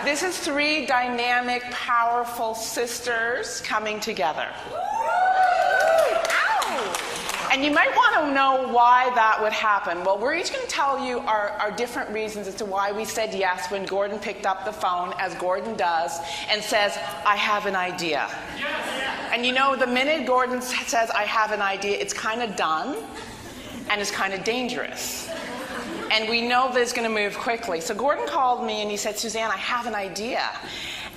This is three dynamic, powerful sisters coming together. And you might want to know why that would happen. Well, we're each going to tell you our different reasons as to why we said yes when Gordon picked up the phone, as Gordon does, and says, I have an idea. And you know, the minute Gordon says, I have an idea, it's kind of done, and it's kind of dangerous. And we know that it's going to move quickly. So Gordon called me and he said, Suzanne, I have an idea.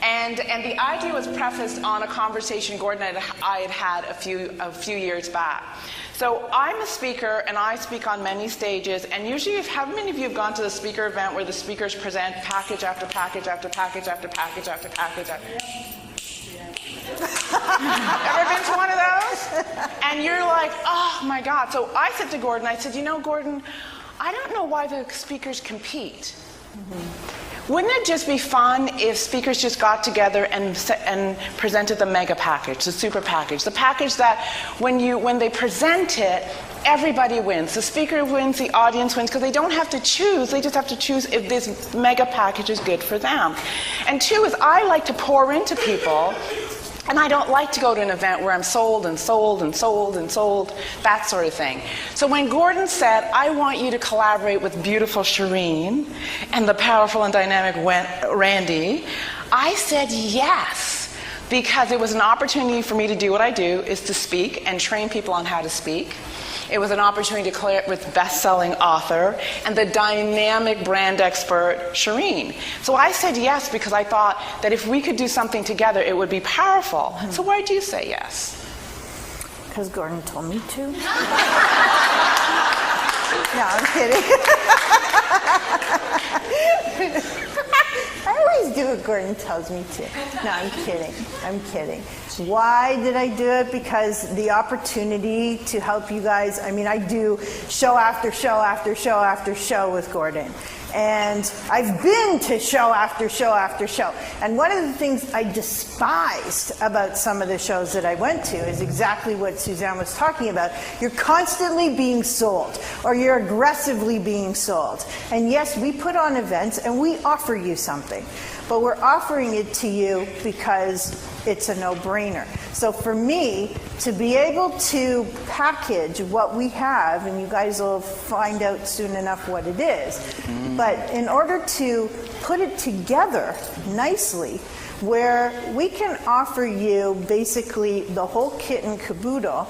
And the idea was prefaced on a conversation Gordon and I had had a few years back. So I'm a speaker and I speak on many stages, and usually how many of you have gone to the speaker event where the speakers present package after package after package after package after package after Ever been to one of those? And you're like, oh my God. So I said to Gordon, I said, you know, Gordon, I don't know why the speakers compete. Wouldn't it just be fun if speakers just got together and presented the mega package, the super package, the package that when they present it, everybody wins. The speaker wins, the audience wins, because they don't have to choose. They just have to choose if this mega package is good for them. And two is I like to pour into people. And I don't like to go to an event where I'm sold and sold and sold and sold, that sort of thing. So when Gordon said, I want you to collaborate with beautiful Cherene and the powerful and dynamic Randi, I said yes, because it was an opportunity for me to do what I do, is to speak and train people on how to speak. It was an opportunity to collaborate with best-selling author and the dynamic brand expert, Cherene. So I said yes because I thought that if we could do something together, it would be powerful. So why did you say yes? Because Gordon told me to. No, I'm kidding. I always do what Gordon tells me to. No, I'm kidding. I'm kidding. Why did I do it? Because the opportunity to help you guys, I mean, I do show after show after show after show with Gordon. And I've been to show after show after show. And one of the things I despised about some of the shows that I went to is exactly what Suzanne was talking about. You're constantly being sold, or you're aggressively being sold. And yes, we put on events and we offer you something, but we're offering it to you because it's a no-brainer. So for me, to be able to package what we have, and you guys will find out soon enough what it is, but in order to put it together nicely, where we can offer you basically the whole kit and caboodle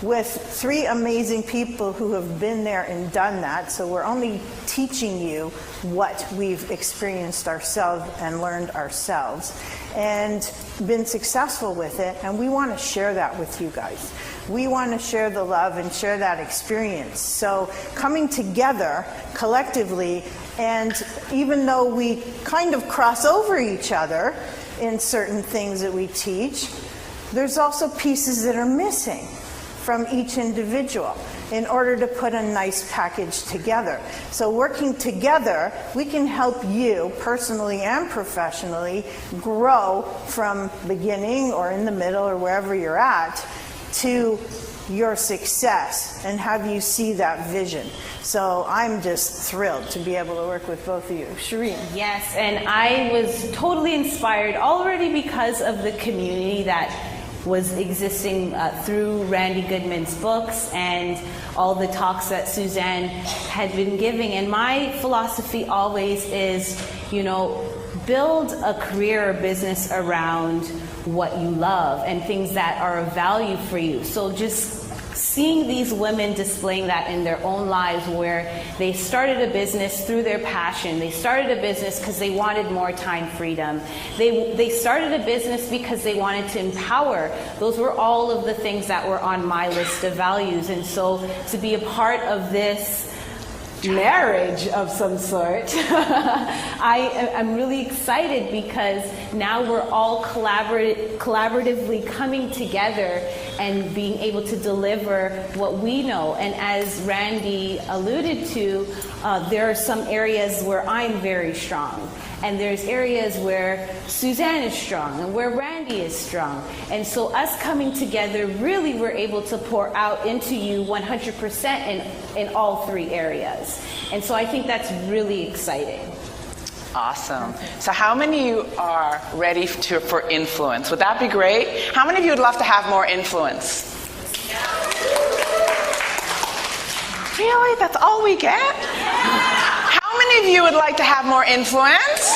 with three amazing people who have been there and done that. So we're only teaching you what we've experienced ourselves and learned ourselves and been successful with it, and we want to share that with you guys. We want to share the love and share that experience. So coming together collectively, and even though we kind of cross over each other in certain things that we teach, there's also pieces that are missing from each individual in order to put a nice package together. So working together, we can help you personally and professionally grow from beginning or in the middle or wherever you're at to your success and have you see that vision. So I'm just thrilled to be able to work with both of you. Cherene. Yes, and I was totally inspired already because of the community that was existing through Randi Goodman's books and all the talks that Suzanne had been giving. And my philosophy always is, you know, build a career or business around what you love and things that are of value for you. So just seeing these women displaying that in their own lives, where they started a business through their passion. They started a business because they wanted more time freedom. They started a business because they wanted to empower. Those were all of the things that were on my list of values. And so to be a part of this marriage of some sort, I'm really excited because now we're all collaboratively coming together and being able to deliver what we know. And as Randi alluded to, there are some areas where I'm very strong, and there's areas where Suzanne is strong and where Randi is strong. And so us coming together, really we're able to pour out into you 100% in all three areas. And so I think that's really exciting. Awesome. So how many of you are ready for influence? Would that be great? How many of you would love to have more influence? Really? That's all we get? How many of you would like to have more influence?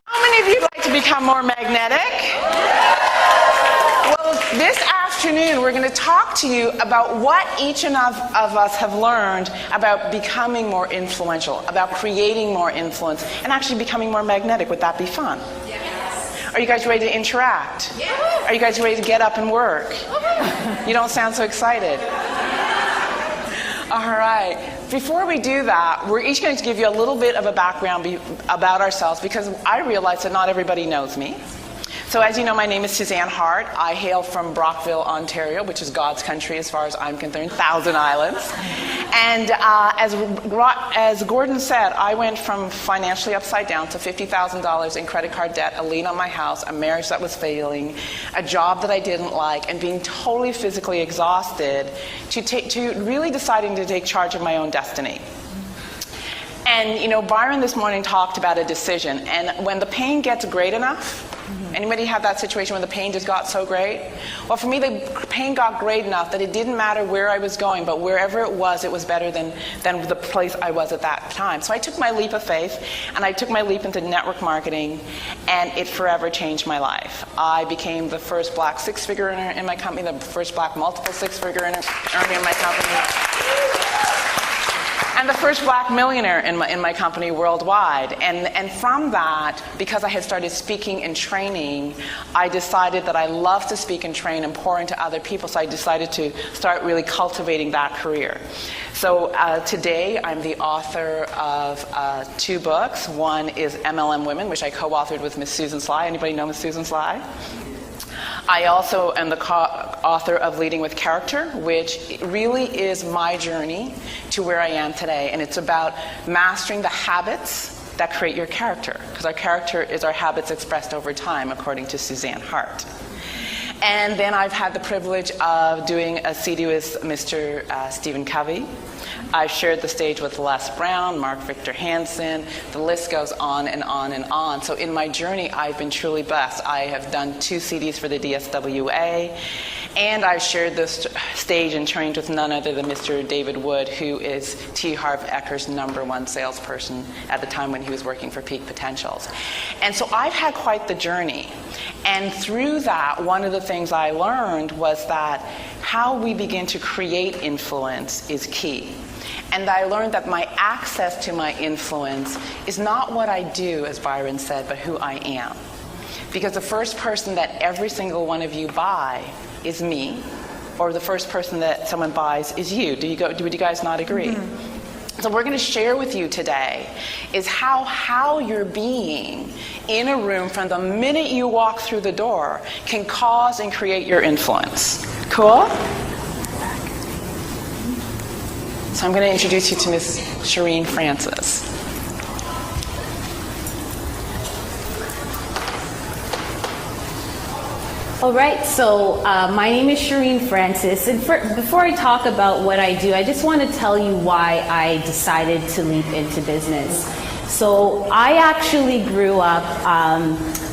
How many of you would like to become more magnetic? Well, this afternoon we're going to talk to you about what each of us have learned about becoming more influential, about creating more influence, and actually becoming more magnetic. Would that be fun? Yes. Are you guys ready to interact? Yes. Are you guys ready to get up and work? You don't sound so excited. All right. Before we do that, we're each going to give you a little bit of a background about ourselves, because I realize that not everybody knows me. So as you know, my name is Suzan Hart. I hail from Brockville, Ontario, which is God's country as far as I'm concerned, Thousand Islands. And as Gordon said, I went from financially upside down to $50,000 in credit card debt, a lien on my house, a marriage that was failing, a job that I didn't like, and being totally physically exhausted, to really deciding to take charge of my own destiny. And you know, Byron this morning talked about a decision, and when the pain gets great enough, anybody have that situation when the pain just got so great? Well, for me, the pain got great enough that it didn't matter where I was going, but wherever it was better than the place I was at that time. So I took my leap of faith, and I took my leap into network marketing, and it forever changed my life. I became the first black six-figure earner in my company, the first black multiple six-figure earner in my company, and the first black millionaire in my company worldwide. And from that, because I had started speaking and training, I decided that I love to speak and train and pour into other people, so I decided to start really cultivating that career. So today, I'm the author of 2 books. One is MLM Women, which I co-authored with Miss Susan Sly. Anybody know Miss Susan Sly? I also am the author of Leading with Character, which really is my journey to where I am today. And it's about mastering the habits that create your character, because our character is our habits expressed over time, according to Suzan Hart. And then I've had the privilege of doing a CD with Mr. Stephen Covey. I've shared the stage with Les Brown, Mark Victor Hansen. The list goes on and on and on. So in my journey, I've been truly blessed. I have done 2 CDs for the DSWA, and I've shared this stage and trained with none other than Mr. David Wood, who is T. Harv Ecker's #1 salesperson at the time when he was working for Peak Potentials. And so I've had quite the journey. And through that, one of the things I learned was that how we begin to create influence is key. And I learned that my access to my influence is not what I do, as Byron said, but who I am. Because the first person that every single one of you buy is me, or the first person that someone buys is you. Do you guys not agree? Mm-hmm. So we're going to share with you today is how your being in a room from the minute you walk through the door can cause and create your influence. Cool? So I'm going to introduce you to Miss Cherene Francis. All right, so my name is Cherene Francis, and before I talk about what I do, I just want to tell you why I decided to leap into business. So I actually grew up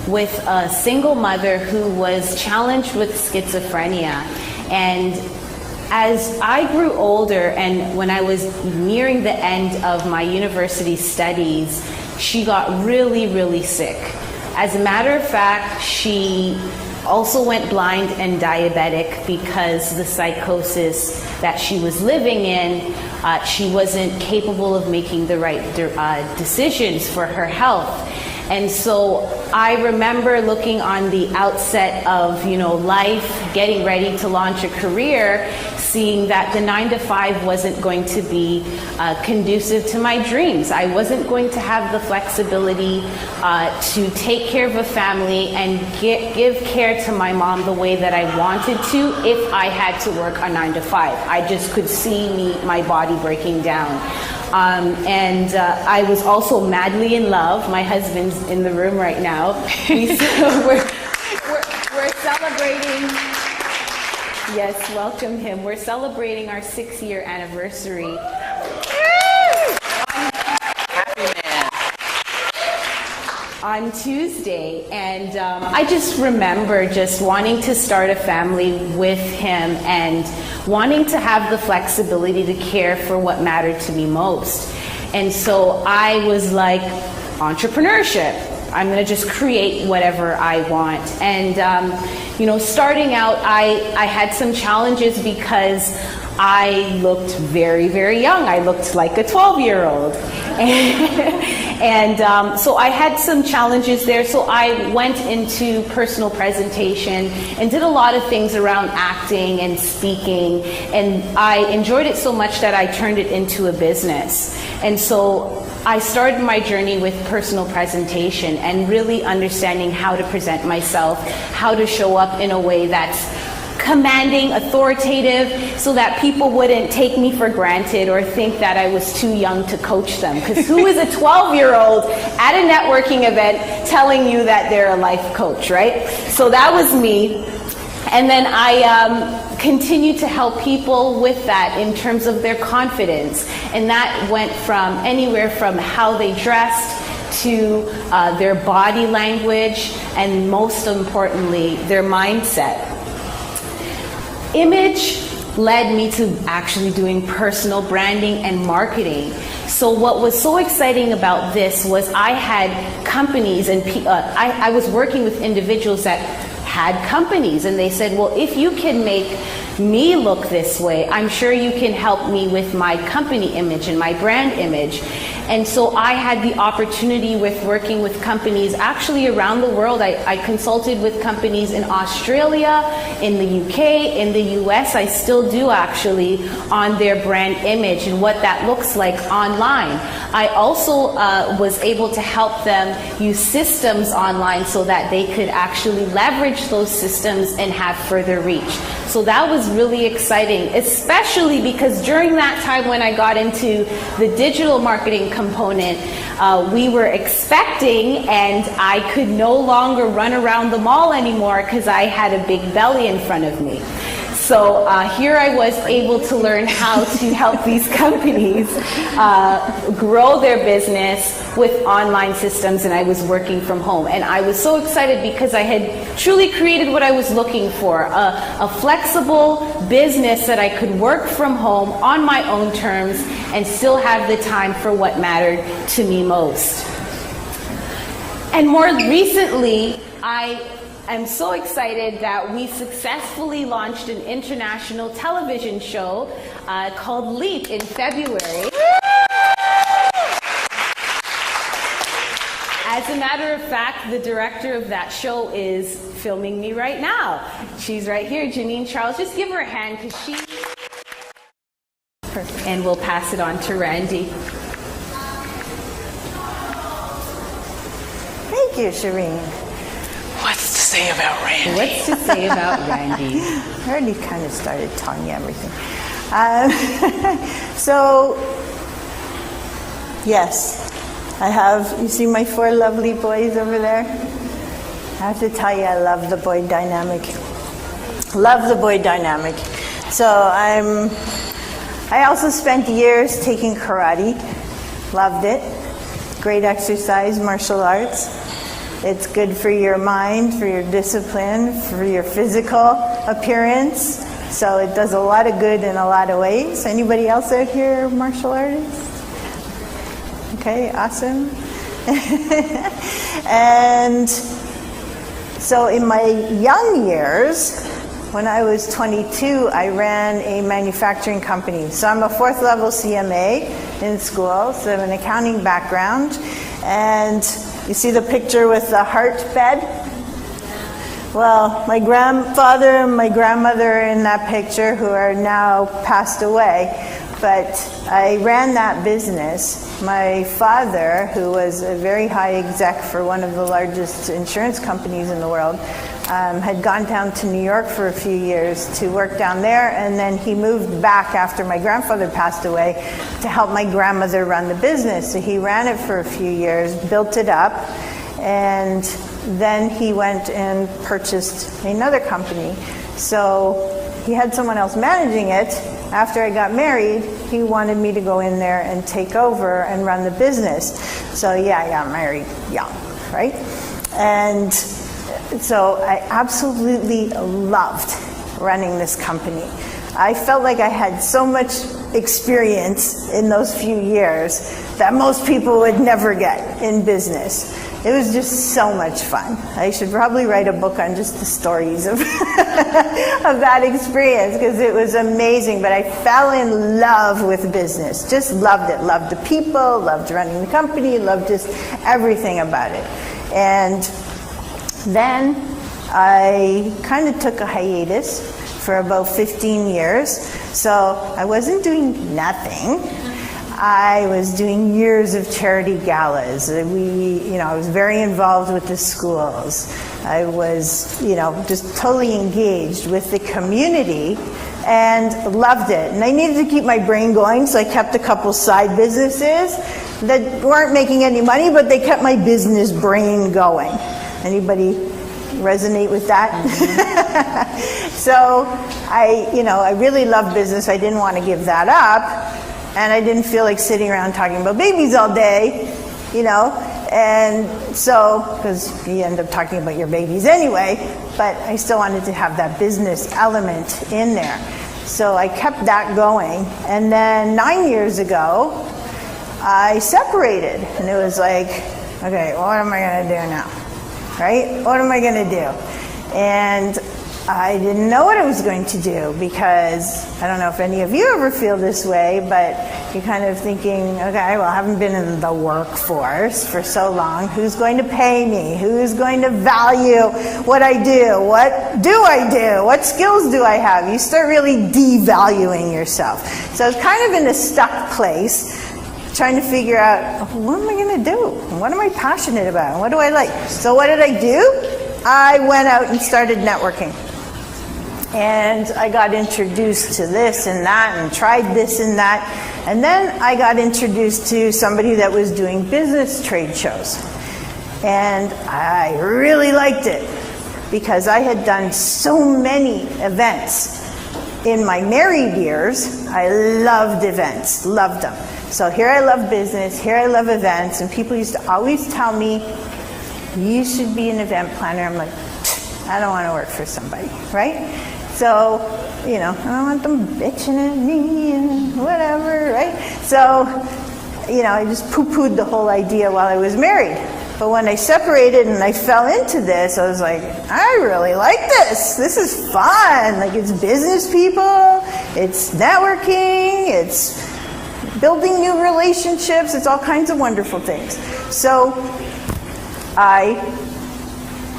with a single mother who was challenged with schizophrenia, and as I grew older and when I was nearing the end of my university studies, she got really, really sick. As a matter of fact, she also went blind and diabetic because the psychosis that she was living in, she wasn't capable of making the right decisions for her health. And so I remember looking on the outset of, life, getting ready to launch a career, seeing that the 9-to-5 wasn't going to be conducive to my dreams. I wasn't going to have the flexibility to take care of a family and give care to my mom the way that I wanted to if I had to work a 9-to-5. I just could see my body breaking down. I was also madly in love. My husband's in the room right now. We're celebrating. Yes, welcome him. We're celebrating our 6-year anniversary. Happy man. on Tuesday, and I just remember just wanting to start a family with him and wanting to have the flexibility to care for what mattered to me most. And so I was like, entrepreneurship. I'm going to just create whatever I want. And, starting out, I had some challenges because I looked very, very young. I looked like a 12-year-old. And so I had some challenges there. So I went into personal presentation and did a lot of things around acting and speaking. And I enjoyed it so much that I turned it into a business. And so I started my journey with personal presentation and really understanding how to present myself, how to show up in a way that's commanding, authoritative, so that people wouldn't take me for granted or think that I was too young to coach them. Because who is a 12-year-old at a networking event telling you that they're a life coach, right? So that was me. And then I continued to help people with that in terms of their confidence. And that went from anywhere from how they dressed to their body language, and most importantly, their mindset. Image led me to actually doing personal branding and marketing. So what was so exciting about this was I had companies and I was working with individuals that had companies, and they said, well, if you can make me look this way, I'm sure you can help me with my company image and my brand image. And so I had the opportunity with working with companies actually around the world. I consulted with companies in Australia, in the UK, in the US. I still do actually, on their brand image and what that looks like online. I also was able to help them use systems online so that they could actually leverage those systems and have further reach. So that was really exciting, especially because during that time when I got into the digital marketing component, we were expecting, and I could no longer run around the mall anymore because I had a big belly in front of me. So here I was able to learn how to help these companies grow their business with online systems, and I was working from home. And I was so excited because I had truly created what I was looking for, a flexible business that I could work from home on my own terms and still have the time for what mattered to me most. And more recently, I'm so excited that we successfully launched an international television show called Leap in February. As a matter of fact, the director of that show is filming me right now. She's right here, Janine Charles. Just give her a hand because she... Perfect. And we'll pass it on to Randy. Thank you, Cherene. What's to say about Randy? What's to say about Randy? I already kind of started telling you everything. So, yes, I have, you see my 4 lovely boys over there? I have to tell you, I love the boy dynamic. Love the boy dynamic. So I also spent years taking karate. Loved it. Great exercise, martial arts. It's good for your mind, for your discipline, for your physical appearance. So it does a lot of good in a lot of ways. Anybody else out here martial artists? Okay, awesome. And so in my young years, when I was 22, I ran a manufacturing company. So I'm a 4th level CMA in school, so I have an accounting background. And you see the picture with the Hart bed? Well, my grandfather and my grandmother are in that picture, who are now passed away. But I ran that business. My father, who was a very high exec for one of the largest insurance companies in the world, had gone down to New York for a few years to work down there, and then he moved back after my grandfather passed away to help my grandmother run the business. So he ran it for a few years, built it up, and then he went and purchased another company. So he had someone else managing it, after I got married, he wanted me to go in there and take over and run the business. So yeah, I got married young, right? And so I absolutely loved running this company. I felt like I had so much experience in those few years that most people would never get in business. It was just so much fun. I should probably write a book on just the stories of, of that experience, because it was amazing. But I fell in love with business. Just loved it. Loved the people, loved running the company, loved just everything about it. And then I kind of took a hiatus for about 15 years. So I wasn't doing nothing. I was doing years of charity galas. I was very involved with the schools. I was, just totally engaged with the community and loved it. And I needed to keep my brain going, so I kept a couple side businesses that weren't making any money, but they kept my business brain going. Anybody resonate with that? So I really love business. I didn't want to give that up. And I didn't feel like sitting around talking about babies all day, and so, because you end up talking about your babies anyway, but I still wanted to have that business element in there. So I kept that going. And then 9 years ago, I separated. And it was like, okay, what am I going to do now? Right? What am I going to do? And I didn't know what I was going to do, because I don't know if any of you ever feel this way, but you're kind of thinking, okay, well, I haven't been in the workforce for so long. Who's going to pay me? Who's going to value what I do? What do I do? What skills do I have? You start really devaluing yourself. So I was kind of in a stuck place, trying to figure out, what am I going to do? What am I passionate about? What do I like? So what did I do? I went out and started networking. And I got introduced to this and that and tried this and that. And then I got introduced to somebody that was doing business trade shows. And I really liked it, because I had done so many events. In my married years, I loved events, loved them. So here I love business, here I love events, and people used to always tell me, you should be an event planner. I'm like, I don't want to work for somebody, right? So, I don't want them bitching at me and whatever, right? So, I just poo-pooed the whole idea while I was married. But when I separated and I fell into this, I was like, I really like this. This is fun. Like, it's business people, it's networking, it's building new relationships, it's all kinds of wonderful things. So I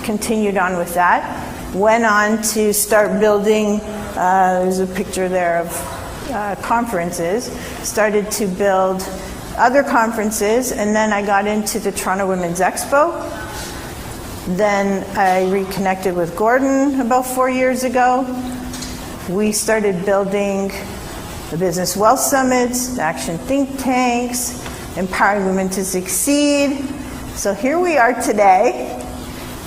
continued on with that. Went on to start building, there's a picture there of conferences, started to build other conferences, and then I got into the Toronto Women's Expo. Then I reconnected with Gordon about 4 years ago. We started building the Business Wealth Summits, the Action Think Tanks, Empowering Women to Succeed. So here we are today,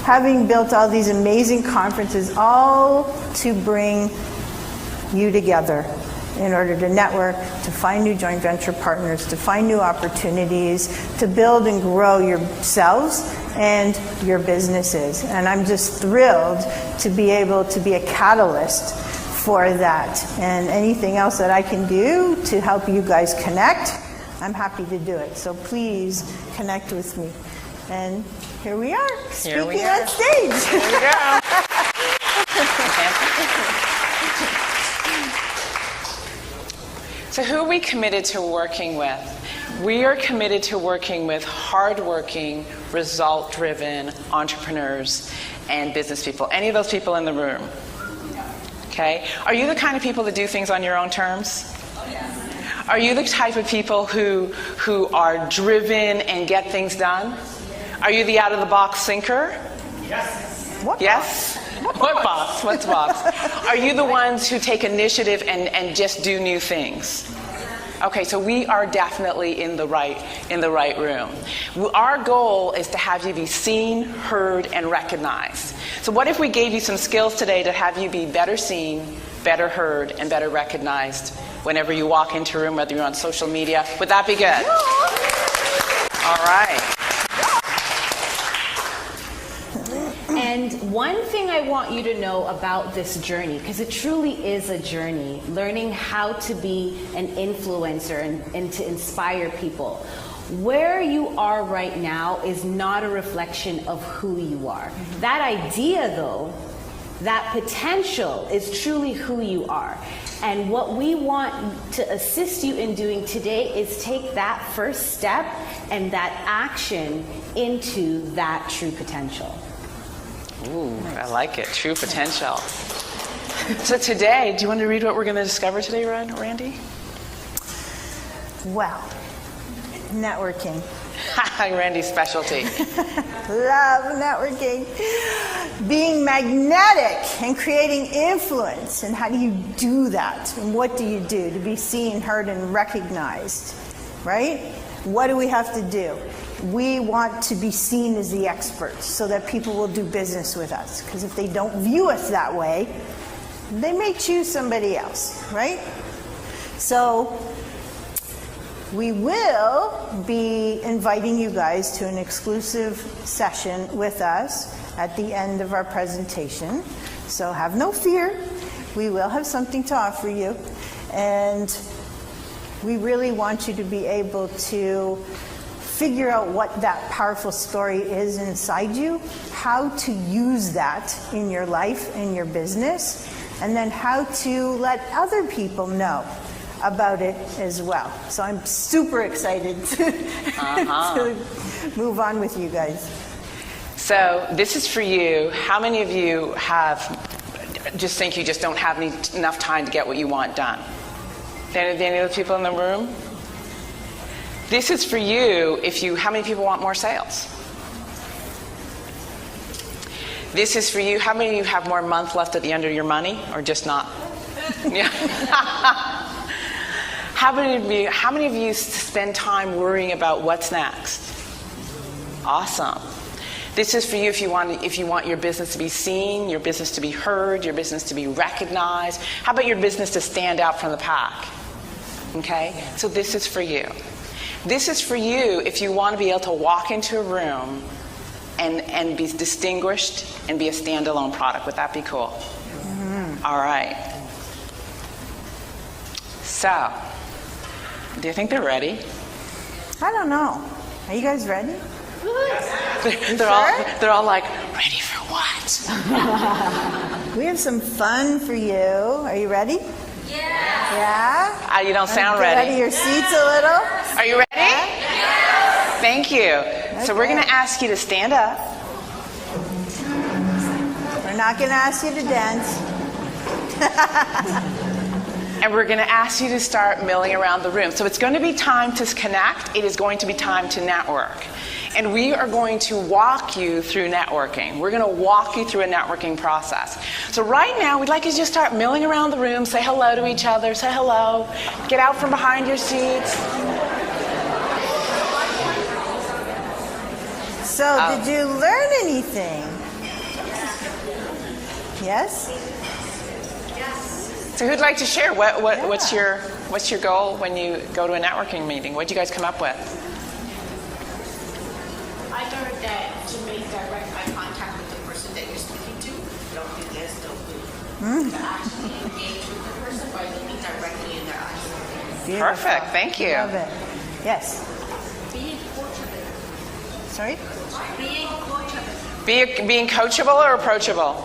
having built all these amazing conferences, all to bring you together in order to network, to find new joint venture partners, to find new opportunities, to build and grow yourselves and your businesses. And I'm just thrilled to be able to be a catalyst for that. And anything else that I can do to help you guys connect, I'm happy to do it. So please connect with me. And here we are, speaking on stage. Here we go. So who are we committed to working with? We are committed to working with hardworking, result-driven entrepreneurs and business people. Any of those people in the room? Okay. Are you the kind of people that do things on your own terms? Are you the type of people who are driven and get things done? Are you the out-of-the-box thinker? Yes. What yes? Box? What box? What's box? Are you the ones who take initiative and just do new things? Okay, so we are definitely in the right room. Our goal is to have you be seen, heard, and recognized. So what if we gave you some skills today to have you be better seen, better heard, and better recognized whenever you walk into a room, whether you're on social media. Would that be good? All right. And one thing I want you to know about this journey, because it truly is a journey, learning how to be an influencer and to inspire people. Where you are right now is not a reflection of who you are. That idea, though, that potential is truly who you are. And what we want to assist you in doing today is take that first step and that action into that true potential. Ooh, I like it. True potential. So today, do you want to read what we're going to discover today, Randy? Well, networking. Randy's specialty. Love networking. Being magnetic and creating influence. And how do you do that? And what do you do to be seen, heard, and recognized? Right? What do we have to do? We want to be seen as the experts so that people will do business with us. Because if they don't view us that way, they may choose somebody else, right? So we will be inviting you guys to an exclusive session with us at the end of our presentation. So have no fear. We will have something to offer you. And we really want you to be able to figure out what that powerful story is inside you, how to use that in your life, in your business, and then how to let other people know about it as well. So I'm super excited to move on with you guys. So this is for you. How many of you just think you just don't have enough time to get what you want done? Any other people in the room? This is for you how many people want more sales? This is for you, how many of you have more month left at the end of your money, or just not? Yeah. How many of you spend time worrying about what's next? Awesome. This is for you if you want your business to be seen, your business to be heard, your business to be recognized. How about your business to stand out from the pack? Okay? So this is for you. This is for you if you want to be able to walk into a room and be distinguished and be a standalone product. Would that be cool? Mm-hmm. All right. So, do you think they're ready? I don't know. Are you guys ready? They're all like, ready for what? We have some fun for you. Are you ready? Yeah? You don't sound Get ready. out of your seats a little. Are you ready? Yes. Thank you. Okay. So we're going to ask you to stand up. We're not going to ask you to dance. And we're going to ask you to start milling around the room. So it's going to be time to connect. It is going to be time to network. And we are going to walk you through networking. We're going to walk you through a networking process. So right now, we'd like you to just start milling around the room, say hello to each other, say hello, get out from behind your seats. So, did you learn anything? Yes? So who'd like to share? What's your goal when you go to a networking meeting? What did you guys come up with? I learned that to make direct eye contact with the person that you're speaking to, don't do this, don't do. To actually engage with the person by looking directly in their eyes. Beautiful. Perfect. Thank you. Love it. Yes. Being coachable. Sorry? Being coachable. Being coachable or approachable?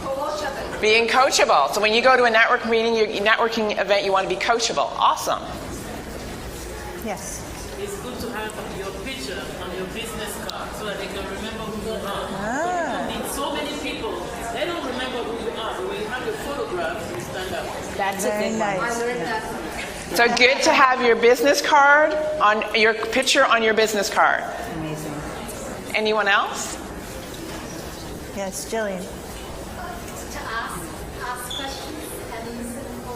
Coachable. Being coachable. So when you go to a network meeting, your networking event, you want to be coachable. Awesome. Yes. It's good to have your picture on your business card so that they can remember who you are. Ah. You meet so many people, they don't remember who you are, but when you have your photograph, you stand out. That's Very a good nice. one. I learned that. So good to have your business card on your picture on your business card. Amazing. Anyone else? Yes, Jillian. To ask questions and listen for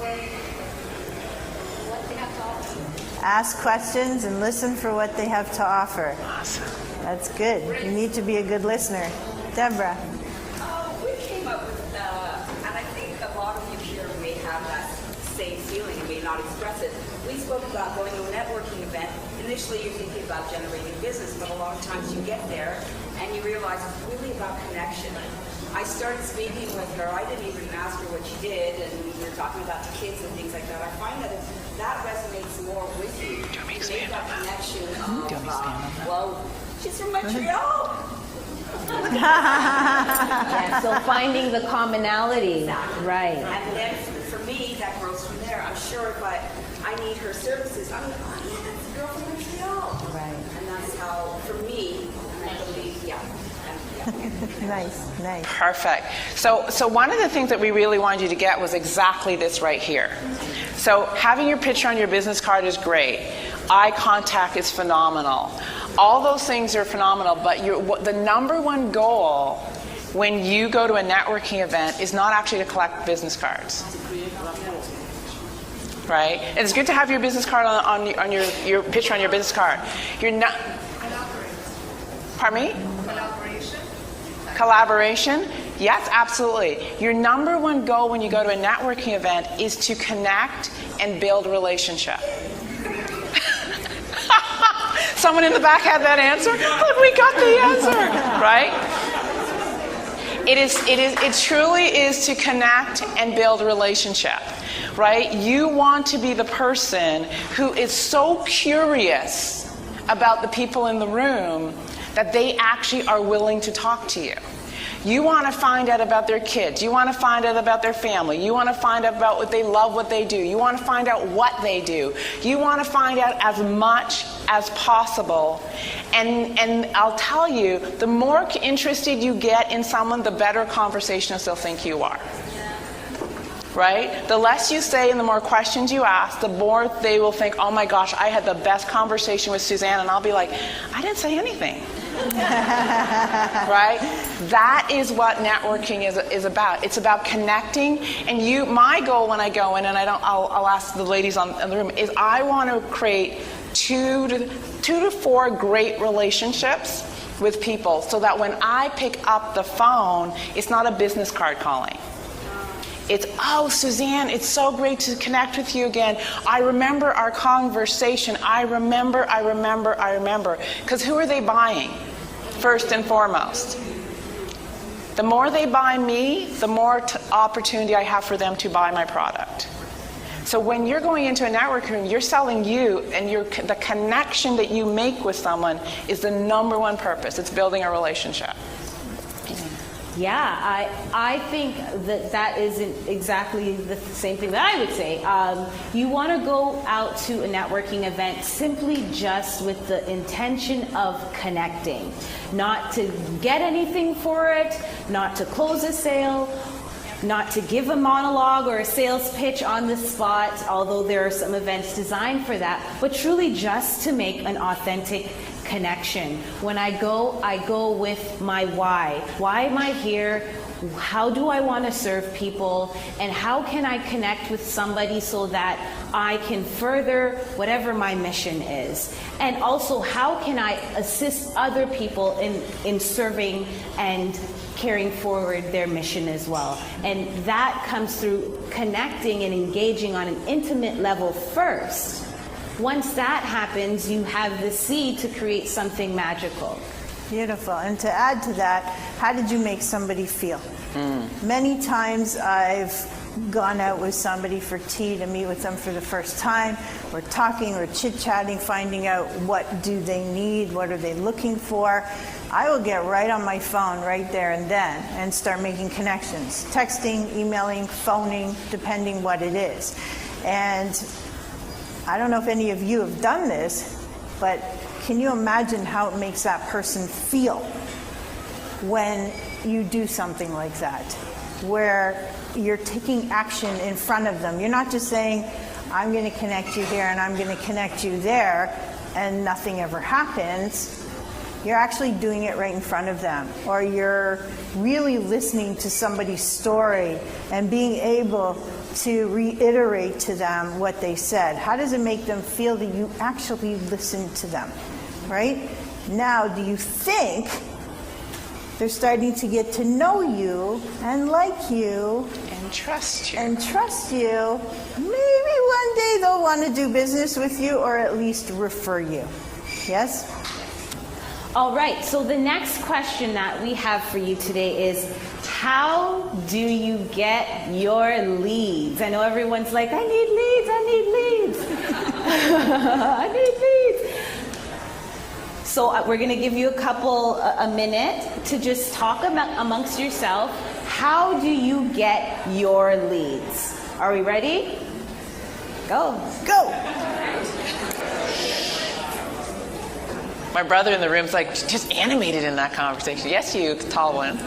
what they have to offer. Ask questions and listen for what they have to offer. Awesome. That's good. You need to be a good listener. Deborah. We came up with, and I think a lot of you here may have that same feeling and may not express initially you're thinking about generating business, but a lot of times you get there and you realize it's really about connection. I started speaking with her. I didn't even ask her what she did, and we were talking about the kids and things like that. I find that that resonates more with you. You make that connection of, well, she's from Montreal. Yeah, so finding the commonality, right? And then for me, that grows from there. I'm sure if I need her services, I'm like, oh yeah, that's the girl from Montreal. Right. And that's how, for me, and I believe, Nice, nice. Perfect. So one of the things that we really wanted you to get was exactly this right here. So having your picture on your business card is great. Eye contact is phenomenal. All those things are phenomenal, but the number one goal when you go to a networking event is not actually to collect business cards. Right? And it's good to have your business card on your picture on your business card. You're not. Pardon me? Collaboration? Yes, absolutely. Your number one goal when you go to a networking event is to connect and build relationship. Someone in the back had that answer? Look, we got the answer, right? It truly is to connect and build relationship, right? You want to be the person who is so curious about the people in the room that they actually are willing to talk to you. You want to find out about their kids. You want to find out about their family. You want to find out about what they love, what they do. You want to find out what they do. You want to find out as much as possible. And I'll tell you, the more interested you get in someone, the better conversationalists they'll think you are. Right? The less you say and the more questions you ask, the more they will think, oh my gosh, I had the best conversation with Suzanne, and I'll be like, I didn't say anything. Right? That is what networking is about. It's about connecting. And my goal when I go in, and I'll ask the ladies in the room, is I want to create two to four great relationships with people, so that when I pick up the phone, it's not a business card calling. It's, oh, Suzanne, it's so great to connect with you again. I remember our conversation. I remember. Because who are they buying, first and foremost? The more they buy me, the more opportunity I have for them to buy my product. So when you're going into a network room, you're selling you, and the connection that you make with someone is the number one purpose. It's building a relationship. Yeah, I think that isn't exactly the same thing that I would say. You want to go out to a networking event simply just with the intention of connecting, not to get anything for it, not to close a sale, not to give a monologue or a sales pitch on the spot, although there are some events designed for that, but truly just to make an authentic connection. When I go with my why. Why am I here? How do I want to serve people? And how can I connect with somebody so that I can further whatever my mission is? And also, how can I assist other people in serving and carrying forward their mission as well? And that comes through connecting and engaging on an intimate level first. Once that happens, you have the seed to create something magical. Beautiful. And to add to that, how did you make somebody feel? Many times I've gone out with somebody for tea to meet with them for the first time. We're talking, we're chit-chatting, finding out what do they need, what are they looking for. I will get right on my phone right there and then and start making connections. Texting, emailing, phoning, depending what it is. And I don't know if any of you have done this, but can you imagine how it makes that person feel when you do something like that, where you're taking action in front of them? You're not just saying, I'm going to connect you here and I'm going to connect you there, and nothing ever happens. You're actually doing it right in front of them, or you're really listening to somebody's story and being able to reiterate to them what they said. How does it make them feel that you actually listened to them, right? Now, do you think they're starting to get to know you and like you And trust you. and trust you? Maybe one day they'll want to do business with you, or at least refer you. Yes? All right, so the next question that we have for you today is, how do you get your leads? I know everyone's like, I need leads, I need leads. I need leads. So we're going to give you a minute to just talk amongst yourself. How do you get your leads? Are we ready? Go. Go! My brother in the room's like just animated in that conversation. Yes, you tall one.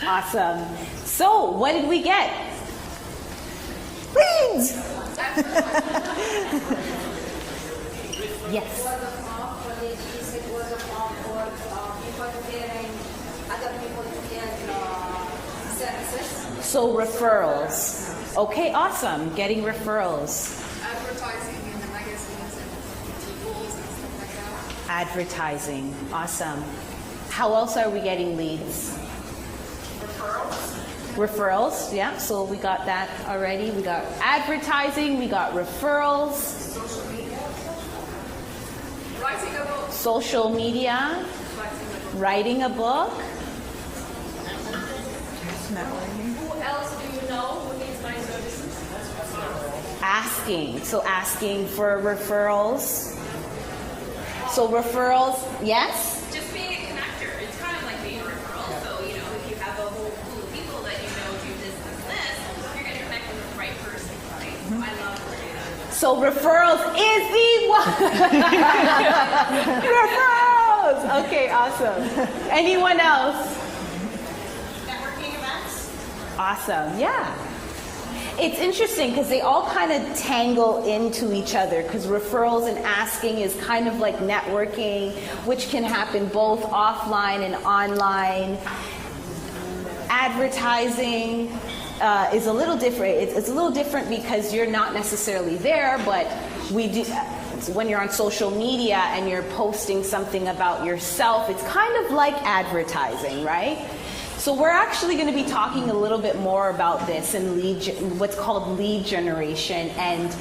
Awesome. So, what did we get? Leads! Yes. So, referrals. Okay, awesome. Getting referrals. Advertising in the magazines and TVs and stuff like that. Advertising. Awesome. How else are we getting leads? Referrals, yeah, so we got that already. We got advertising, we got referrals. Social media. Writing a book. Social media, writing a book. Who else do you know who needs my services? Asking, so asking for referrals. So referrals, yes? Just being a connector. It's kind of like being a referral. So, you know, if you have a whole pool of people that you know do this, you're going to connect with the right person, right? I love to do that. So referrals is the one. Referrals! Okay, awesome. Anyone else? Networking events. Awesome, yeah. It's interesting because they all kind of tangle into each other, because referrals and asking is kind of like networking, which can happen both offline and online. Advertising is a little different. It's a little different because you're not necessarily there, but we do. When you're on social media and you're posting something about yourself, it's kind of like advertising, right? So we're actually going to be talking a little bit more about this in what's called lead generation, and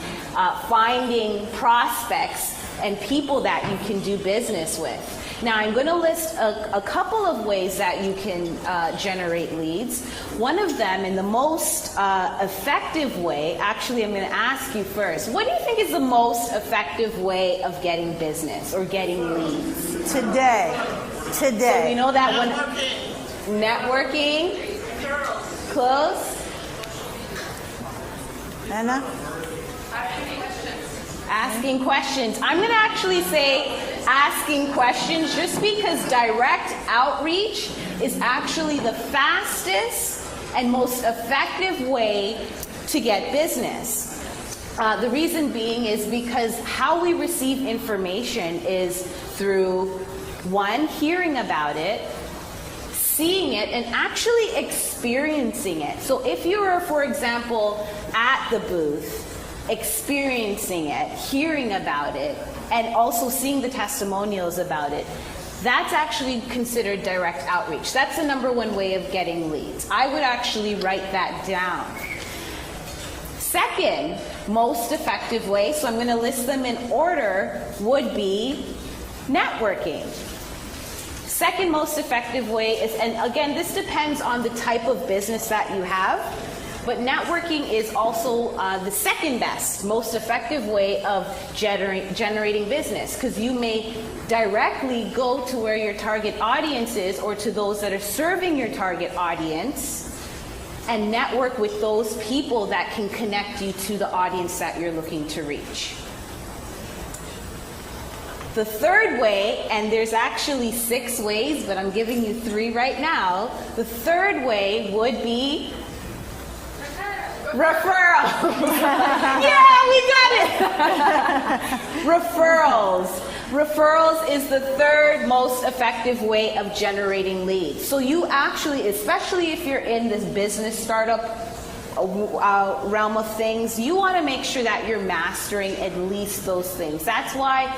finding prospects and people that you can do business with. Now, I'm going to list a couple of ways that you can generate leads. One of them, and the most effective way, actually I'm going to ask you first, what do you think is the most effective way of getting business or getting leads? Today. So we know that one. Networking. Close. Anna? Asking questions. I'm going to actually say asking questions just because direct outreach is actually the fastest and most effective way to get business. The reason being is because how we receive information is through, one, hearing about it, seeing it, and actually experiencing it. So if you were, for example, at the booth, experiencing it, hearing about it, and also seeing the testimonials about it, that's actually considered direct outreach. That's the number one way of getting leads. I would actually write that down. Second most effective way, so I'm going to list them in order, would be networking. Second most effective way is, and again, this depends on the type of business that you have, but networking is also the second best, most effective way of generating business, because you may directly go to where your target audience is, or to those that are serving your target audience, and network with those people that can connect you to the audience that you're looking to reach. The third way, and there's actually 6 ways, but I'm giving you 3 right now. The third way would be referrals. Yeah, we got it. Referrals. Referrals is the third most effective way of generating leads. So you actually, especially if you're in this business startup realm of things, you want to make sure that you're mastering at least those things. That's why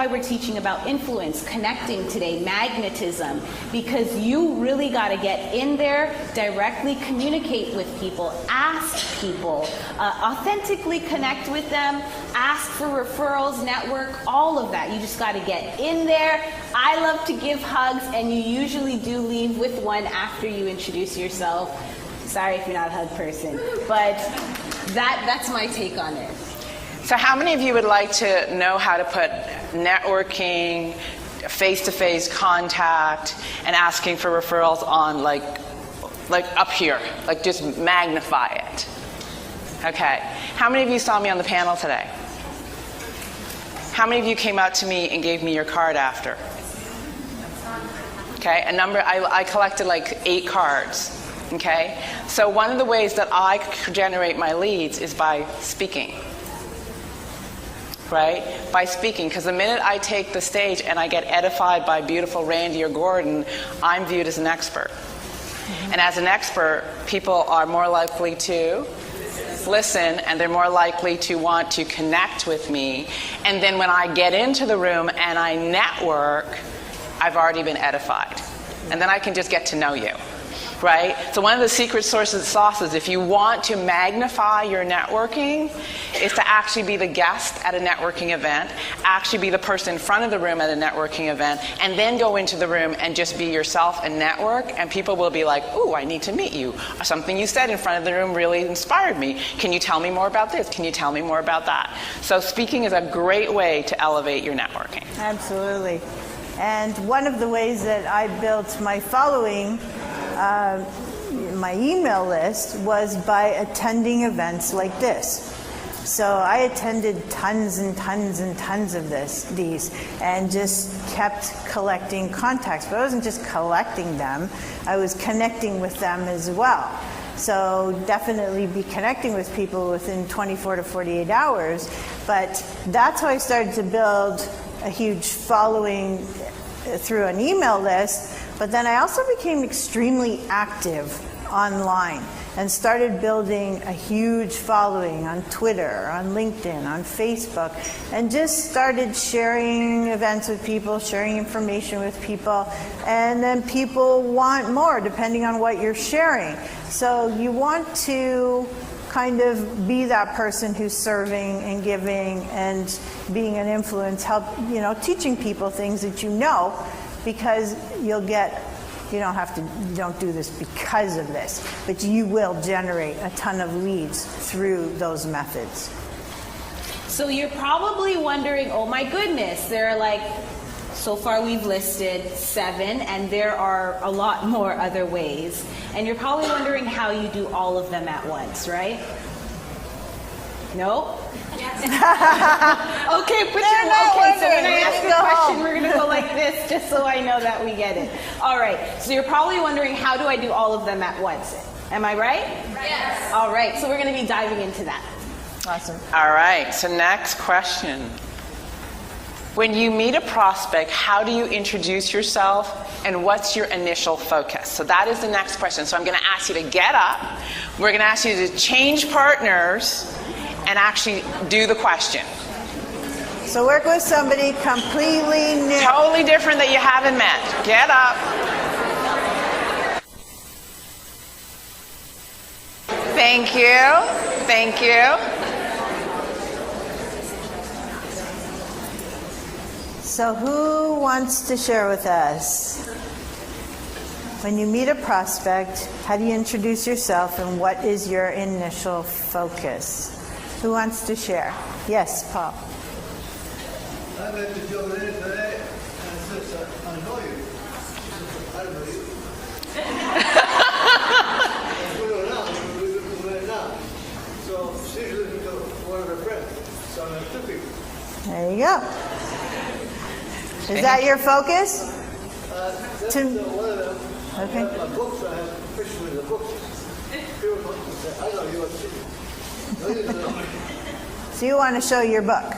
we're teaching about influence, connecting today, magnetism, because you really got to get in there, directly communicate with people, ask people, authentically connect with them, ask for referrals, network, all of that. You just got to get in there. I love to give hugs, and you usually do leave with one after you introduce yourself. Sorry if you're not a hug person, but that's my take on it. So how many of you would like to know how to put networking, face-to-face contact, and asking for referrals on like up here, like just magnify it? Okay. How many of you saw me on the panel today? How many of you came out to me and gave me your card after? Okay, I collected like 8 cards. Okay, so one of the ways that I generate my leads is by speaking. Right? By speaking, because the minute I take the stage and I get edified by beautiful Randi or Gordon, I'm viewed as an expert. And as an expert, people are more likely to listen, and they're more likely to want to connect with me. And then when I get into the room and I network, I've already been edified. And then I can just get to know you. Right? So one of the secret sauces, if you want to magnify your networking, is to actually be the guest at a networking event, actually be the person in front of the room at a networking event, and then go into the room and just be yourself and network, and people will be like, ooh, I need to meet you. Something you said in front of the room really inspired me. Can you tell me more about this? Can you tell me more about that? So speaking is a great way to elevate your networking. Absolutely. And one of the ways that I built my following, my email list, was by attending events like this. So I attended tons and tons and tons of these, and just kept collecting contacts. But I wasn't just collecting them, I was connecting with them as well. So definitely be connecting with people within 24 to 48 hours. But that's how I started to build a huge following through an email list. But then I also became extremely active online and started building a huge following on Twitter, on LinkedIn, on Facebook, and just started sharing events with people, sharing information with people, and then people want more depending on what you're sharing. So you want to kind of be that person who's serving and giving and being an influence, teaching people things that you know, because you don't do this because of this, but you will generate a ton of leads through those methods. So you're probably wondering, oh my goodness, there are so far we've listed 7, and there are a lot more other ways. And you're probably wondering how you do all of them at once, right? No? Yes. Okay, so when I ask a question, we're going to go like this, just so I know that we get it. All right, so you're probably wondering, how do I do all of them at once? Am I right? Yes. All right, so we're going to be diving into that. Awesome. All right, so next question. When you meet a prospect, how do you introduce yourself, and what's your initial focus? So that is the next question. So I'm going to ask you to get up. We're going to ask you to change partners and actually do the question. So work with somebody completely new. Totally different that you haven't met. Get up. Thank you. Thank you. So who wants to share with us? When you meet a prospect, how do you introduce yourself, and what is your initial focus? Who wants to share? Yes, Paul. I met the young lady today and says, I know you. I know you. We're now. So she's looking to one of her friends. So I took it. There you go. Is that your focus? That's one of them. Okay. My books, I have pictures with the books. People want to say, I know you. So you want to show your book?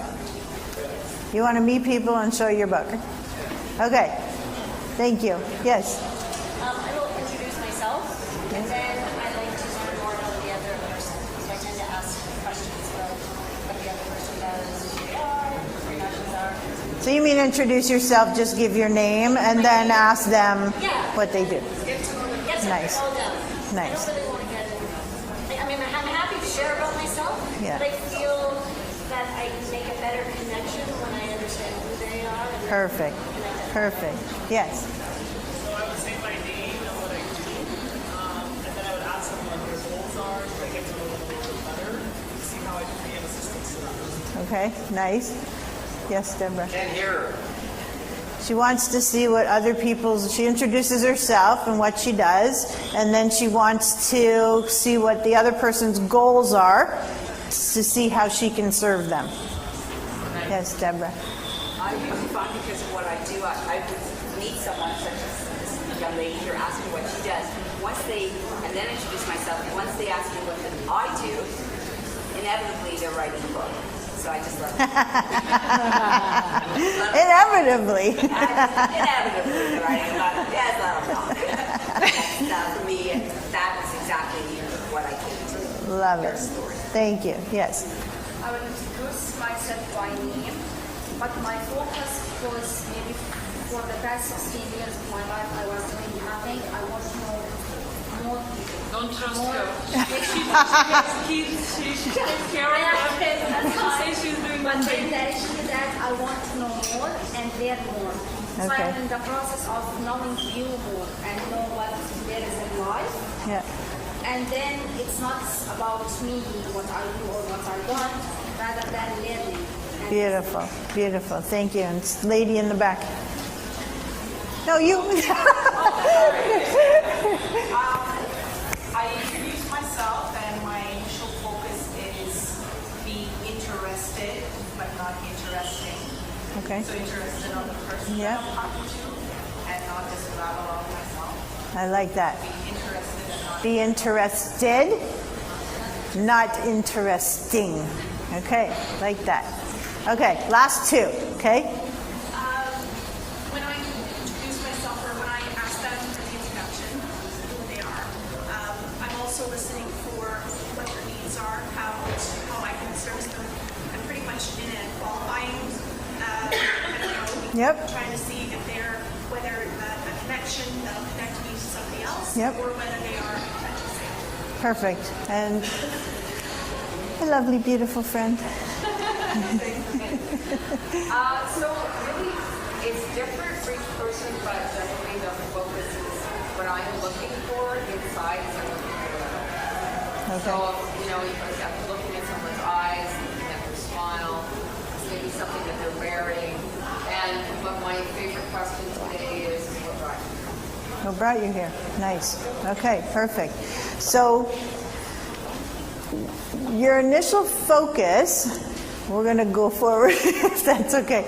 You want to meet people and show your book? Okay. Thank you. Yes? I will introduce myself, and then I'd like to learn more about So you mean introduce yourself, just give your name, and then ask them what they do. Nice. Nice. I don't really want to get in. I mean, I'm happy to share about myself, Yeah. but I feel that I make a better connection when I understand who they are. And Perfect. Perfect. Yes. So I would say my name and what I do, and then I would ask them what their goals are, so I get to know them a little bit better, to see how I can be of assistance to them. Okay. Nice. Yes, Deborah. Can't hear her. She wants to see what other people's, she introduces herself and what she does, and then she wants to see what the other person's goals are to see how she can serve them. Yes, Deborah. I usually find because of what I do, I would meet someone such as this young lady here, ask me what she does. Once they, and then introduce myself, once they ask me what I do, inevitably they're writing a book. So I just love it. Inevitably. Inevitably they're writing a book. Yes, I don't know. For me, that is exactly what I came to. Love it. Thank you. Yes. I will introduce myself by name, but my focus was maybe for the past 16 years of my life I was doing nothing. I want to know more people. Don't trust More. her. She takes care of them. That's Say fine. she's doing But the nothing. intention is that I want to know more and learn more. So Okay. I'm in the process of knowing you more and know what there is in life. Yeah. And then it's not about me, what I do or what I want, rather than learning. And Beautiful. Beautiful. Thank you. And lady in the back. No, you. I introduce myself, and my initial focus is being interested, but not interesting. Okay. So interested on the person Yeah. that I'm talking to, and not just rattle on myself. I like that. Be interested and not. Be interested, not interesting. Okay, like that. Okay, last two. Okay. When I introduce myself, or when I ask them for the introduction, who they are, I'm also listening for what their needs are, how I can service them. I'm pretty much in a qualifying kind of Yep. trying to see if they're whether a connection that'll connect me to somebody else, Yep. or whether they are a potential sale. Perfect. And a lovely, beautiful friend. So really, it's different for each person, but definitely the focus is what I'm looking for inside someone. Okay. So, you know, I'm looking at someone's eyes, looking at their smile, maybe something that they're wearing. But my favorite question today is what brought you here? What brought you here? Nice. Okay, perfect. So your initial focus, we're going to go forward if that's okay.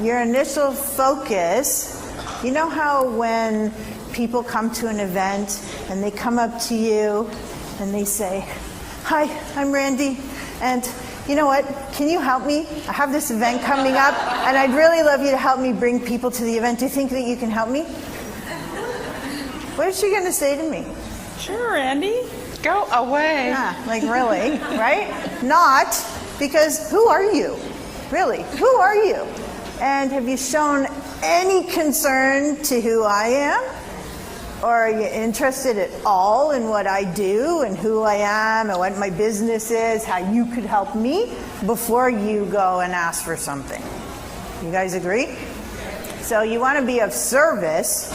Your initial focus, you know how when people come to an event and they come up to you and they say, "Hi, I'm Randy, and you know what? Can you help me? I have this event coming up, and I'd really love you to help me bring people to the event. Do you think that you can help me?" What is she going to say to me? Sure, Randy. Go away. Yeah, like really, right? Not, because who are you? Really, who are you? And have you shown any concern to who I am? Or are you interested at all in what I do and who I am and what my business is, how you could help me before you go and ask for something? You guys agree? So you want to be of service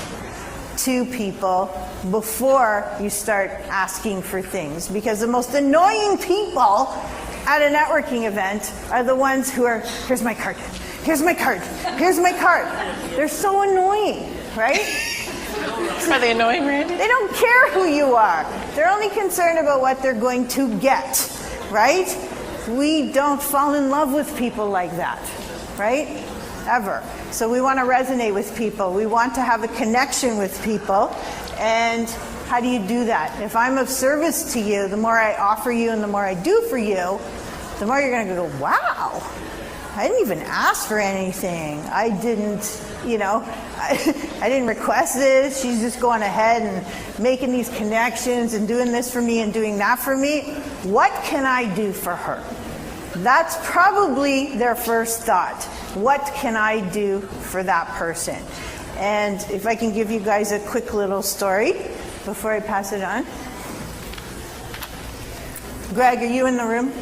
to people before you start asking for things, because the most annoying people at a networking event are the ones who are, "Here's my card, here's my card, here's my card." They're so annoying, right? Are they annoying, Randy? They don't care who you are. They're only concerned about what they're going to get, right? We don't fall in love with people like that, right? Ever. So we want to resonate with people. We want to have a connection with people. And how do you do that? If I'm of service to you, the more I offer you and the more I do for you, the more you're going to go, "Wow, I didn't even ask for anything. I didn't, I didn't request this. She's just going ahead and making these connections and doing this for me and doing that for me. What can I do for her?" That's probably their first thought. what can I do for that person? And if I can give you guys a quick little story before I pass it on. Greg, are you in the room?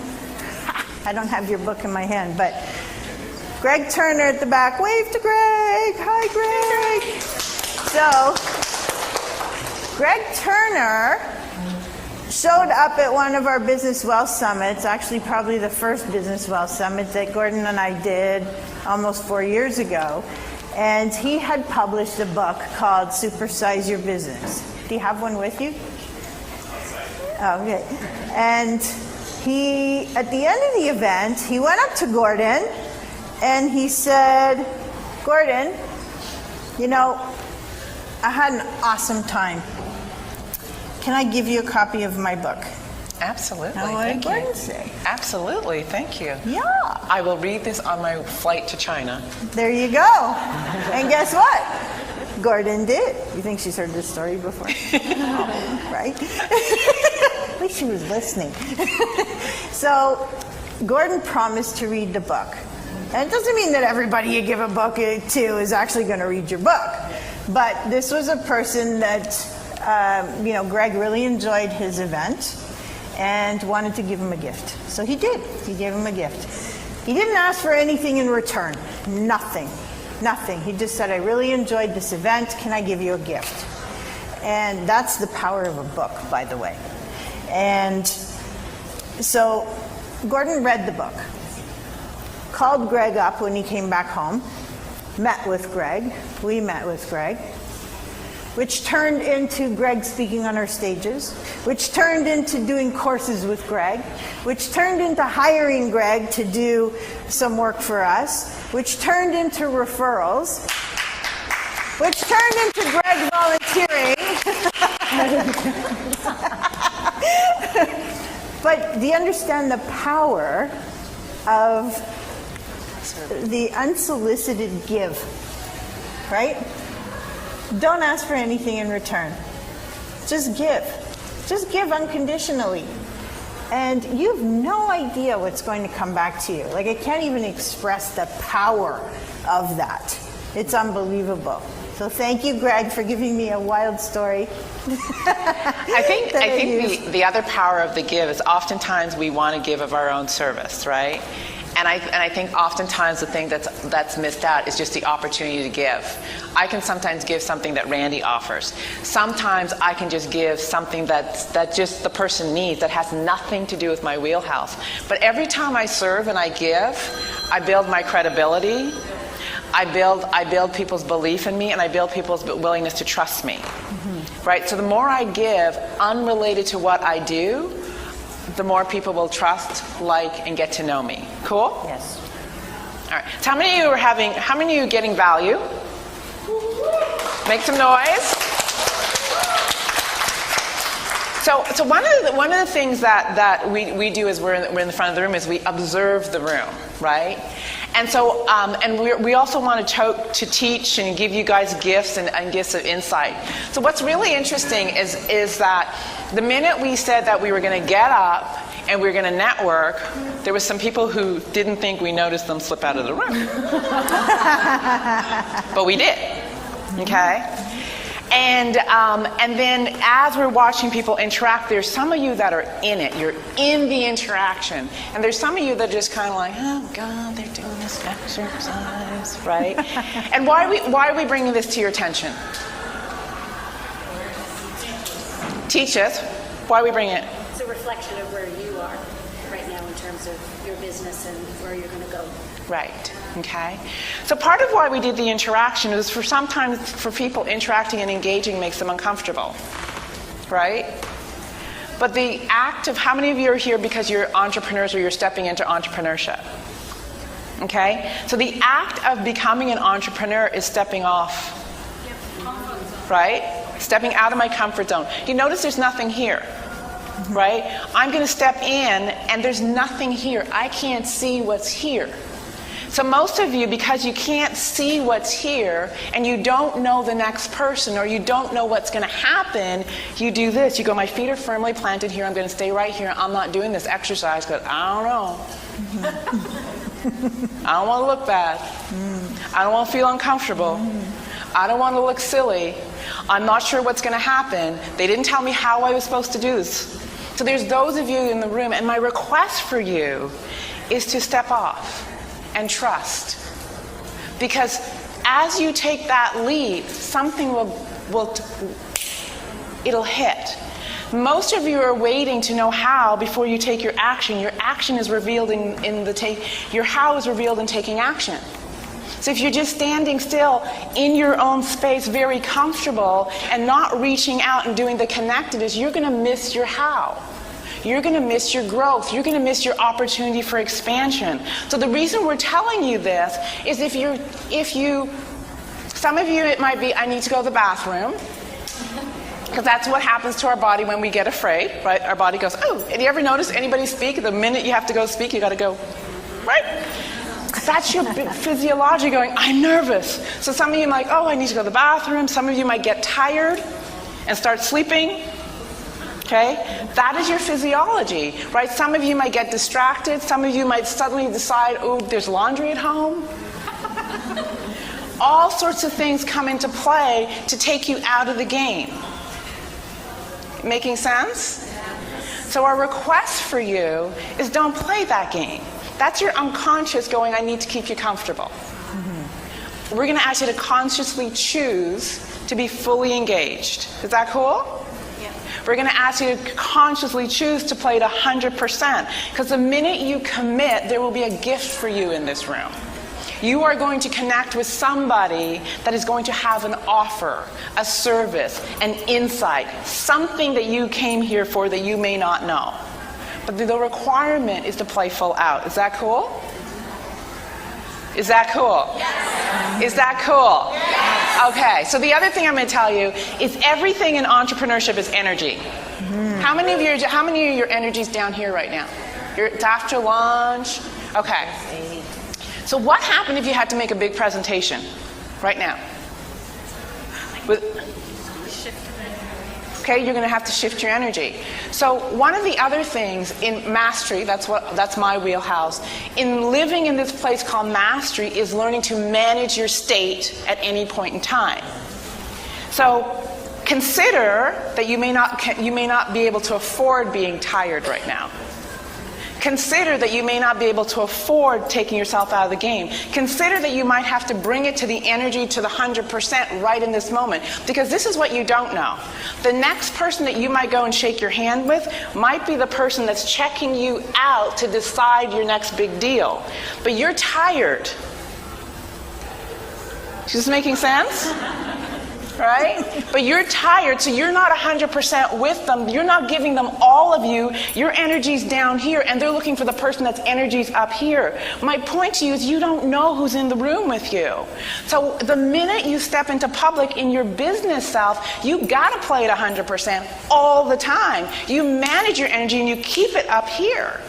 I don't have your book in my hand, but Greg Turner at the back. Wave to Greg. Hi, Greg. So, Greg Turner showed up at one of our Business Wealth Summits, actually probably the first Business Wealth Summit that Gordon and I did almost 4 years ago. And he had published a book called Supersize Your Business. Do you have one with you? Okay. And he, at the end of the event, he went up to Gordon and he said, Gordon, you know, I had an awesome time. Can I give you a copy of my book? Absolutely. Now, what did Gordon say? Absolutely. Thank you. Yeah. I will read this on my flight to China. There you go. And guess what? Gordon did. You think she's heard this story before? Right? At least she was listening. So, Gordon promised to read the book. And it doesn't mean that everybody you give a book to is actually going to read your book. But this was a person that, Greg really enjoyed his event and wanted to give him a gift. So he did. He gave him a gift. He didn't ask for anything in return. Nothing. He just said, I really enjoyed this event. Can I give you a gift? And that's the power of a book, by the way. And so Gordon read the book, called Greg up when he came back home, met with Greg. We met with Greg, which turned into Greg speaking on our stages, which turned into doing courses with Greg, which turned into hiring Greg to do some work for us, which turned into referrals, which turned into Greg volunteering. But do you understand the power of the unsolicited give, right? Don't ask for anything in return. Just give. Just give unconditionally. And you have no idea what's going to come back to you. Like, I can't even express the power of that. It's unbelievable. So thank you, Greg, for giving me a wild story. I think the other power of the give is oftentimes we want to give of our own service, right? And I think oftentimes the thing that's missed out is just the opportunity to give. I can sometimes give something that Randy offers. Sometimes I can just give something that just the person needs that has nothing to do with my wheelhouse. But every time I serve and I give, I build my credibility. I build people's belief in me, and I build people's willingness to trust me. Mm-hmm. Right? So the more I give, unrelated to what I do, the more people will trust, like, and get to know me. Cool? Yes. All right. So how many of you are getting value? Make some noise. So one of the things that we do as we're in the front of the room is we observe the room, right? And so we also want to teach and give you guys gifts and gifts of insight. So what's really interesting is that the minute we said that we were going to get up and we were going to network, there was some people who didn't think we noticed them slip out of the room. But we did. Okay? And then as we're watching people interact, there's some of you that are in it. You're in the interaction. And there's some of you that are just kind of like, oh, God, they're doing this exercise, right? And why are we bringing this to your attention? Teach us. Why are we bringing it? It's a reflection of where you are right now in terms of your business and where you're going to go. Right. Okay. So part of why we did the interaction is sometimes for people interacting and engaging makes them uncomfortable. Right? But the act of how many of you are here because you're entrepreneurs or you're stepping into entrepreneurship? Okay? So the act of becoming an entrepreneur is stepping off. Right? Stepping out of my comfort zone. You notice there's nothing here. Right? I'm going to step in and there's nothing here. I can't see what's here. So most of you, because you can't see what's here and you don't know the next person or you don't know what's going to happen, you do this. You go, my feet are firmly planted here. I'm going to stay right here. I'm not doing this exercise because I don't know. I don't want to look bad. I don't want to feel uncomfortable. I don't want to look silly. I'm not sure what's going to happen. They didn't tell me how I was supposed to do this. So there's those of you in the room, and my request for you is to step off and trust. Because as you take that leap, something it'll hit. Most of you are waiting to know how before you take your action. Your action is revealed your how is revealed in taking action. So if you're just standing still in your own space, very comfortable, and not reaching out and doing the connectedness, you're going to miss your how. You're going to miss your growth. You're going to miss your opportunity for expansion. So the reason we're telling you this is some of you, it might be, I need to go to the bathroom. Because that's what happens to our body when we get afraid, right? Our body goes, oh, and you ever notice anybody speak? The minute you have to go speak, you got to go, right? That's your physiology going, I'm nervous. So some of you might, oh, I need to go to the bathroom. Some of you might get tired and start sleeping. Okay? That is your physiology, right? Some of you might get distracted. Some of you might suddenly decide, oh, there's laundry at home. All sorts of things come into play to take you out of the game. Making sense? So our request for you is don't play that game. That's your unconscious going, I need to keep you comfortable. We're going to ask you to consciously choose to be fully engaged. Is that cool? Yeah. We're going to ask you to consciously choose to play it 100%. Because the minute you commit, there will be a gift for you in this room. You are going to connect with somebody that is going to have an offer, a service, an insight, something that you came here for that you may not know. But the requirement is to play full out. Is that cool? Is that cool? Yes. Is that cool? Yes. Okay, so the other thing I'm going to tell you is everything in entrepreneurship is energy. How many of your energy's down here right now? It's after lunch? Okay. So what happened if you had to make a big presentation right now? Okay, you're going to have to shift your energy. So one of the other things in mastery, that's my wheelhouse, in living in this place called mastery is learning to manage your state at any point in time. So consider that you may not be able to afford being tired right now. Consider that you may not be able to afford taking yourself out of the game. Consider that you might have to bring it to the energy to the 100% right in this moment. Because this is what you don't know. The next person that you might go and shake your hand with might be the person that's checking you out to decide your next big deal. But you're tired. Is this making sense? Right? But you're tired, so you're not 100% with them. You're not giving them all of you. Your energy's down here, and they're looking for the person that's energy's up here. My point to you is you don't know who's in the room with you. So the minute you step into public in your business self, you got to play it 100% all the time. You manage your energy, and you keep it up here.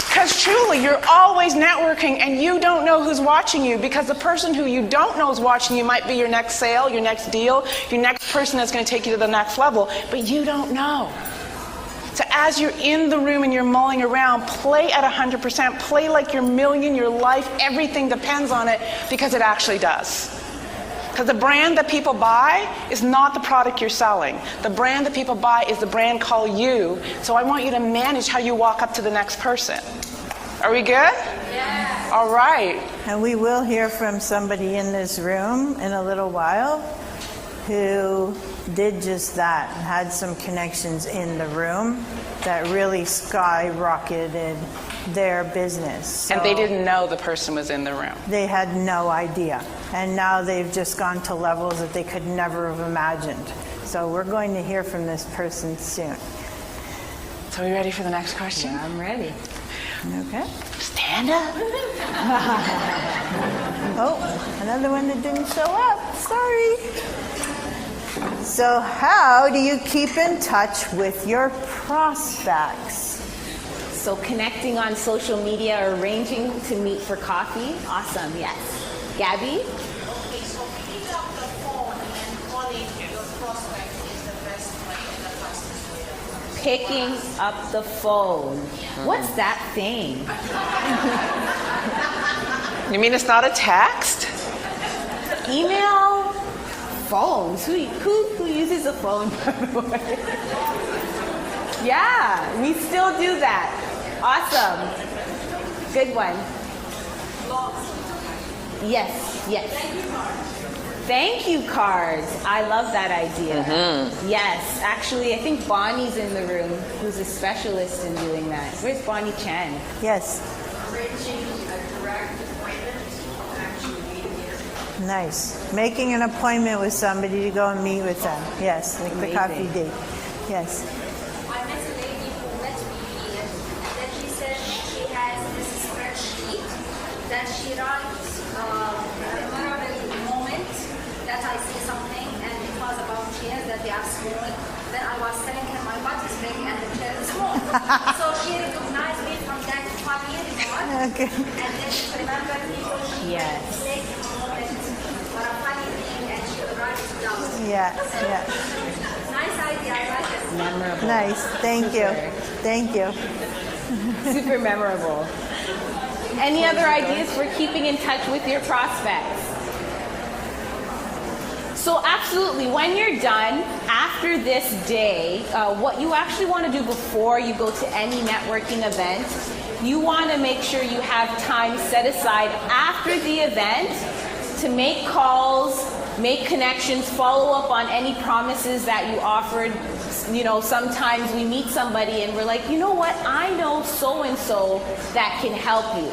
Because truly, you're always networking and you don't know who's watching you, because the person who you don't know is watching you might be your next sale, your next deal, your next person that's going to take you to the next level, but you don't know. So as you're in the room and you're mulling around, play at 100%, play like your million, your life, everything depends on it, because it actually does. Because the brand that people buy is not the product you're selling. The brand that people buy is the brand called you. So I want you to manage how you walk up to the next person. Are we good? Yeah. All right. And we will hear from somebody in this room in a little while who did just that and had some connections in the room that really skyrocketed their business. So and they didn't know the person was in the room. They had no idea. And now they've just gone to levels that they could never have imagined. So we're going to hear from this person soon. So are you ready for the next question? Yeah, I'm ready. Okay. Stand up. Oh, another one that didn't show up. Sorry. So how do you keep in touch with your prospects? So connecting on social media or arranging to meet for coffee. Awesome, yes. Gabby? Okay, so picking up the phone and calling your prospect is the best way and the fastest way. Picking up the phone. What's that thing? You mean it's not a text? Email? Phones? Who uses a phone? Yeah, we still do that. Awesome. Good one. Yes. Thank you cards. I love that idea. Yes, actually, I think Bonnie's in the room, who's a specialist in doing that. Where's Bonnie Chan? Yes. Arranging a direct appointment, actually meeting here. Nice. Making an appointment with somebody to go and meet with them. Yes, like the coffee date. Yes. I met a lady who met me here, and then she said she has this spreadsheet that she writes a memorable moment that I see something, and it was about chairs that they are small. Then I was telling her my butt is big and the chair is small. So she recognized me from that funny remark. Okay. And then she remembered me, so she Yes. take a moment for a funny thing, and she would write it down. Yeah. Nice idea, I like it. Memorable. Nice. Thank you. Thank you. Super memorable. Any other ideas for keeping in touch with your prospects? So absolutely, when you're done, after this day, what you actually want to do before you go to any networking event, you want to make sure you have time set aside after the event to make calls, make connections, follow up on any promises that you offered. You know, sometimes we meet somebody and we're like, you know what, I know so-and-so that can help you.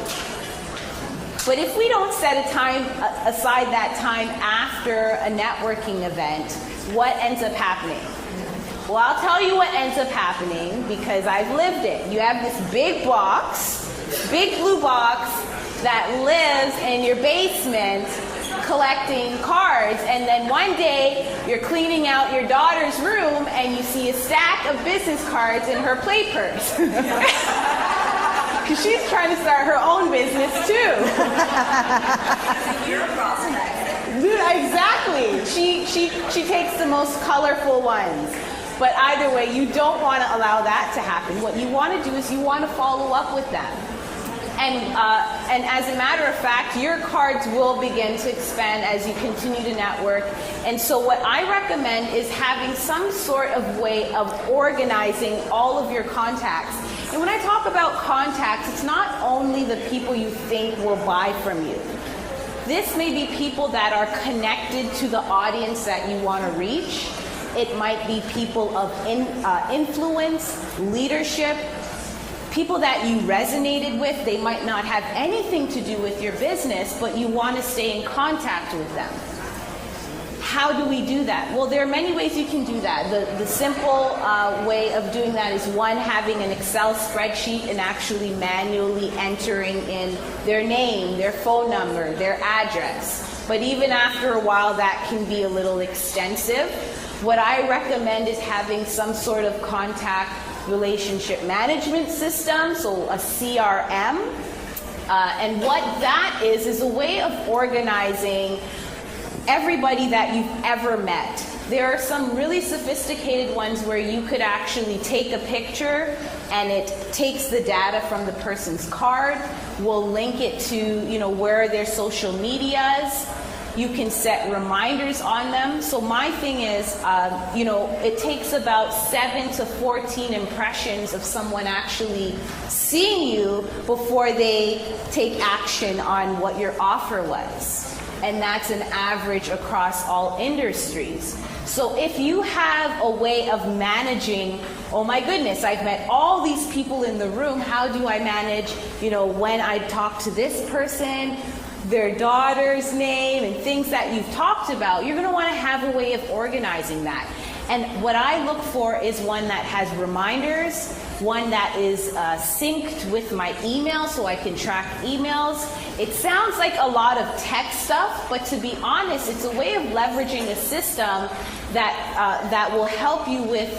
But if we don't set aside that time after a networking event, what ends up happening? Well, I'll tell you what ends up happening because I've lived it. You have this big box, big blue box that lives in your basement collecting cards, and then one day you're cleaning out your daughter's room and you see a stack of business cards in her play purse. Because she's trying to start her own business too. You're a prospect. Exactly. She takes the most colorful ones. But either way, you don't want to allow that to happen. What you want to do is you want to follow up with them. And as a matter of fact, your cards will begin to expand as you continue to network. And so what I recommend is having some sort of way of organizing all of your contacts. And when I talk about contacts, it's not only the people you think will buy from you. This may be people that are connected to the audience that you want to reach. It might be people of influence, leadership, people that you resonated with. They might not have anything to do with your business, but you want to stay in contact with them. How do we do that? Well, there are many ways you can do that. The simple way of doing that is one, having an Excel spreadsheet and actually manually entering in their name, their phone number, their address. But even after a while, that can be a little extensive. What I recommend is having some sort of contact relationship management system, so a CRM. And what that is a way of organizing everybody that you've ever met. There are some really sophisticated ones where you could actually take a picture and it takes the data from the person's card. We'll link it to, where are their social medias. You can set reminders on them. So my thing is, it takes about 7 to 14 impressions of someone actually seeing you before they take action on what your offer was. And that's an average across all industries. So if you have a way of managing, oh my goodness, I've met all these people in the room, how do I manage, when I talk to this person, their daughter's name, and things that you've talked about, you're going to want to have a way of organizing that. And what I look for is one that has reminders, one that is synced with my email so I can track emails. It sounds like a lot of tech stuff, but to be honest, it's a way of leveraging a system that will help you with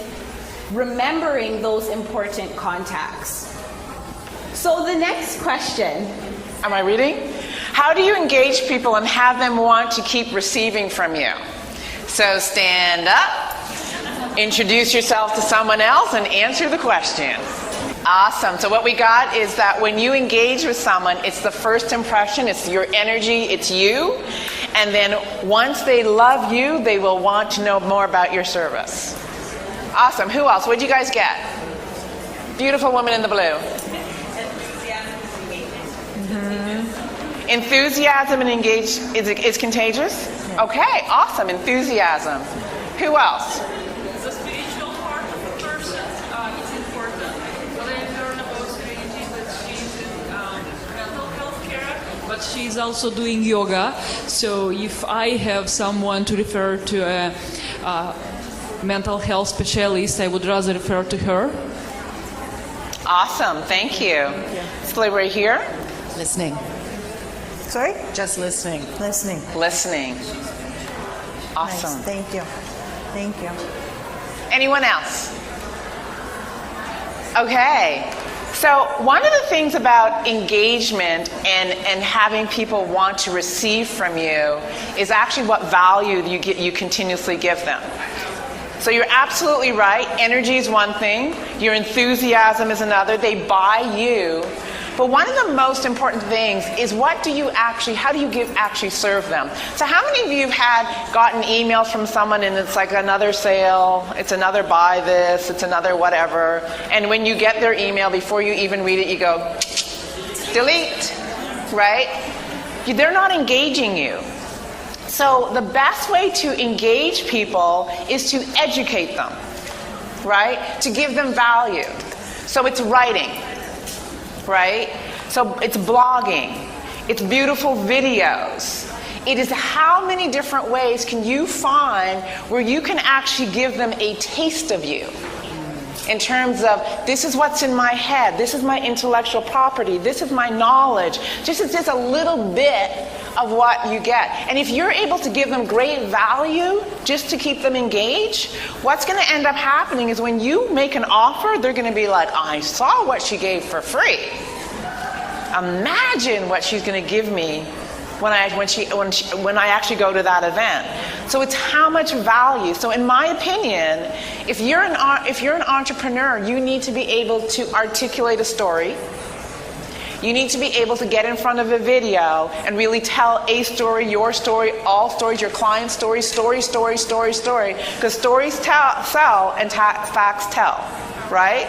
remembering those important contacts. So the next question. Am I reading? How do you engage people and have them want to keep receiving from you? So stand up. Introduce yourself to someone else and answer the question. Awesome. So what we got is that when you engage with someone, it's the first impression, it's your energy, it's you. And then once they love you, they will want to know more about your service. Awesome. Who else? What did you guys get? Beautiful woman in the blue. Enthusiasm and engage is contagious? Yeah. Okay, awesome. Enthusiasm. Who else? The spiritual part of the person is important. What I learned about Cherene is that she's in mental health care, but she's also doing yoga. So if I have someone to refer to a mental health specialist, I would rather refer to her. Awesome, thank you. Let's play right here. Listening. Sorry? Just listening. Listening. Listening. Awesome. Nice. Thank you. Thank you. Anyone else? Okay. So one of the things about engagement and having people want to receive from you is actually what value you continuously give them. So you're absolutely right. Energy is one thing. Your enthusiasm is another. They buy you. But one of the most important things is how do you actually serve them? So how many of you have gotten emails from someone and it's like another sale, it's another buy this, it's another whatever, and when you get their email, before you even read it, you go, delete, right? They're not engaging you. So the best way to engage people is to educate them, right? To give them value. So it's writing. Right? So it's blogging, it's beautiful videos. It is how many different ways can you find where you can actually give them a taste of you in terms of this is what's in my head, this is my intellectual property, this is my knowledge, just a little bit of what you get. And if you're able to give them great value just to keep them engaged, what's going to end up happening is when you make an offer, they're going to be like, I saw what she gave for free. Imagine what she's going to give me when I actually go to that event. So it's how much value. So in my opinion, if you're an entrepreneur, you need to be able to articulate a story. You need to be able to get in front of a video and really tell a story, your story, all stories, your client's story, story. Because stories sell and facts tell, right?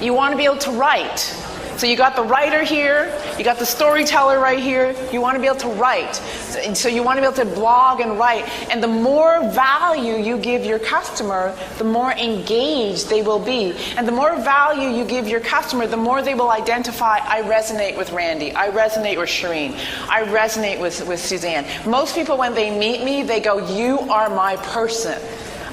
You want to be able to write. So you got the writer here, you got the storyteller right here, you want to be able to write. So you want to be able to blog and write. And the more value you give your customer, the more engaged they will be. And the more value you give your customer, the more they will identify, I resonate with Randi, I resonate with Cherene, I resonate with Suzan. Most people, when they meet me, they go, you are my person.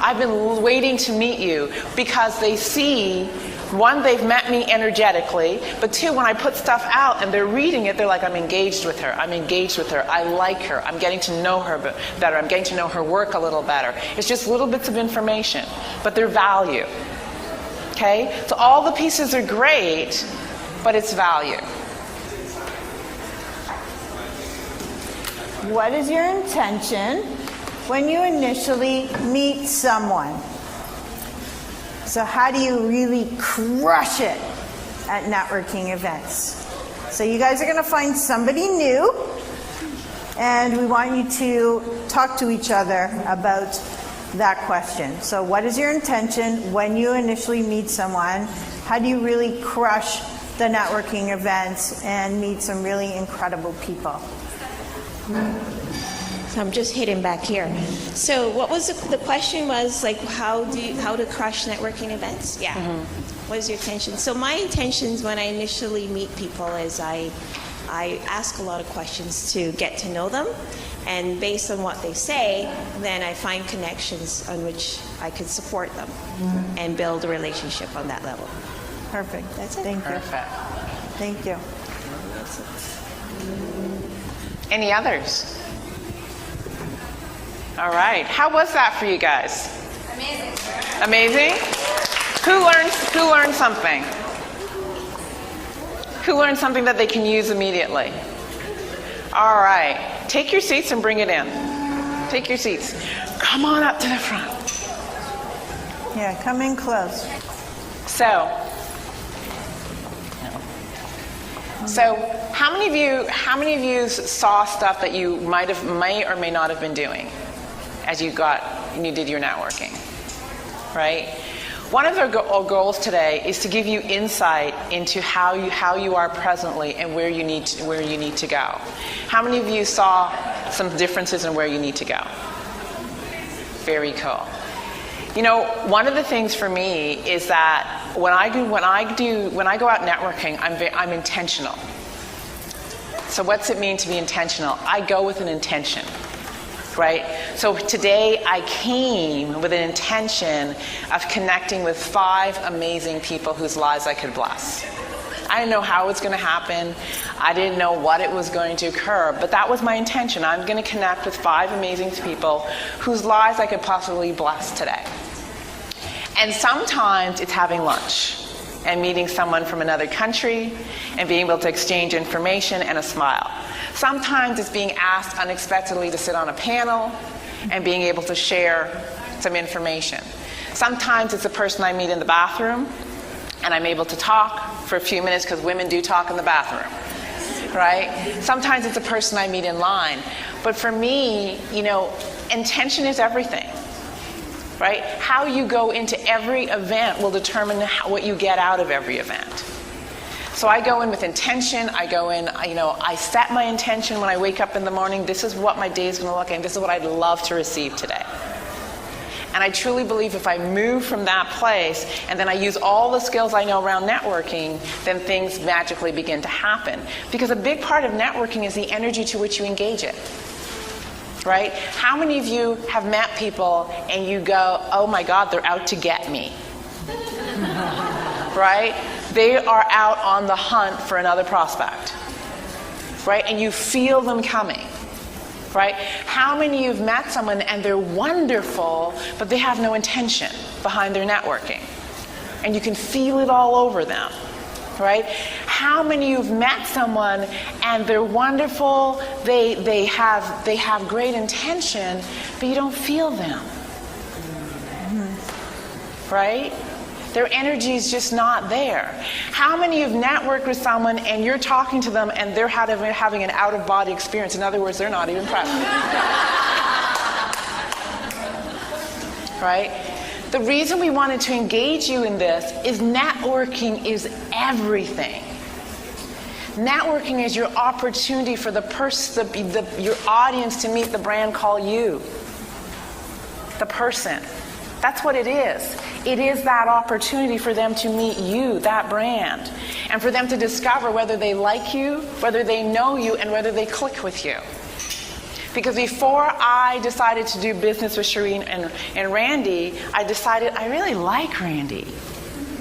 I've been waiting to meet you, because they see, one, they've met me energetically, but two, when I put stuff out and they're reading it, they're like, I'm engaged with her, I like her, I'm getting to know her better, I'm getting to know her work a little better. It's just little bits of information, but they're value. Okay? So all the pieces are great, but it's value. What is your intention when you initially meet someone? So how do you really crush it at networking events? So you guys are going to find somebody new, and we want you to talk to each other about that question. So what is your intention when you initially meet someone? How do you really crush the networking events and meet some really incredible people? So I'm just hitting back here. So what was the question was like how to crush networking events? Yeah. Mm-hmm. What is your intention? So my intentions when I initially meet people is I ask a lot of questions to get to know them, and based on what they say, then I find connections on which I can support them and build a relationship on that level. Perfect. That's it. Thank you. Perfect. Thank you. Any others? All right. How was that for you guys? Amazing. Amazing? Who learned something? Who learned something that they can use immediately? All right. Take your seats and bring it in. Take your seats. Come on up to the front. Yeah, come in close. So how many of you saw stuff that you may or may not have been doing as you did your networking, right? One of our goals today is to give you insight into how you are presently and where you need to go. How many of you saw some differences in where you need to go? Very cool. You know, one of the things for me is that when I go out networking, I'm intentional. So what's it mean to be intentional? I go with an intention, right? So today I came with an intention of connecting with 5 amazing people whose lives I could bless. I didn't know how it was going to happen. I didn't know what it was going to occur, but that was my intention. I'm going to connect with 5 amazing people whose lives I could possibly bless today. And sometimes it's having lunch and meeting someone from another country and being able to exchange information and a smile. Sometimes it's being asked unexpectedly to sit on a panel and being able to share some information. Sometimes it's a person I meet in the bathroom and I'm able to talk for a few minutes, because women do talk in the bathroom, right? Sometimes it's a person I meet in line. But for me, you know, intention is everything, right? How you go into every event will determine what you get out of every event. So I go in with intention. I go in, you know, I set my intention when I wake up in the morning. This is what my day is going to look like, and this is what I'd love to receive today. And I truly believe if I move from that place and then I use all the skills I know around networking, then things magically begin to happen. Because a big part of networking is the energy to which you engage it. Right? How many of you have met people and you go, oh my God, they're out to get me? Right? They are out on the hunt for another prospect. Right? And you feel them coming. Right? How many of you have met someone and they're wonderful, but they have no intention behind their networking? And you can feel it all over them. Right? How many of you have met someone and they're wonderful, they have great intention, but you don't feel them? Right? Their energy is just not there. How many of you have networked with someone and you're talking to them and they're having an out-of-body experience? In other words, they're not even present. Right? The reason we wanted to engage you in this is networking is everything. Networking is your opportunity for your audience to meet the brand call you. The person. That's what it is. It is that opportunity for them to meet you, that brand, and for them to discover whether they like you, whether they know you, and whether they click with you. Because before I decided to do business with Cherene and Randi, I decided I really like Randi.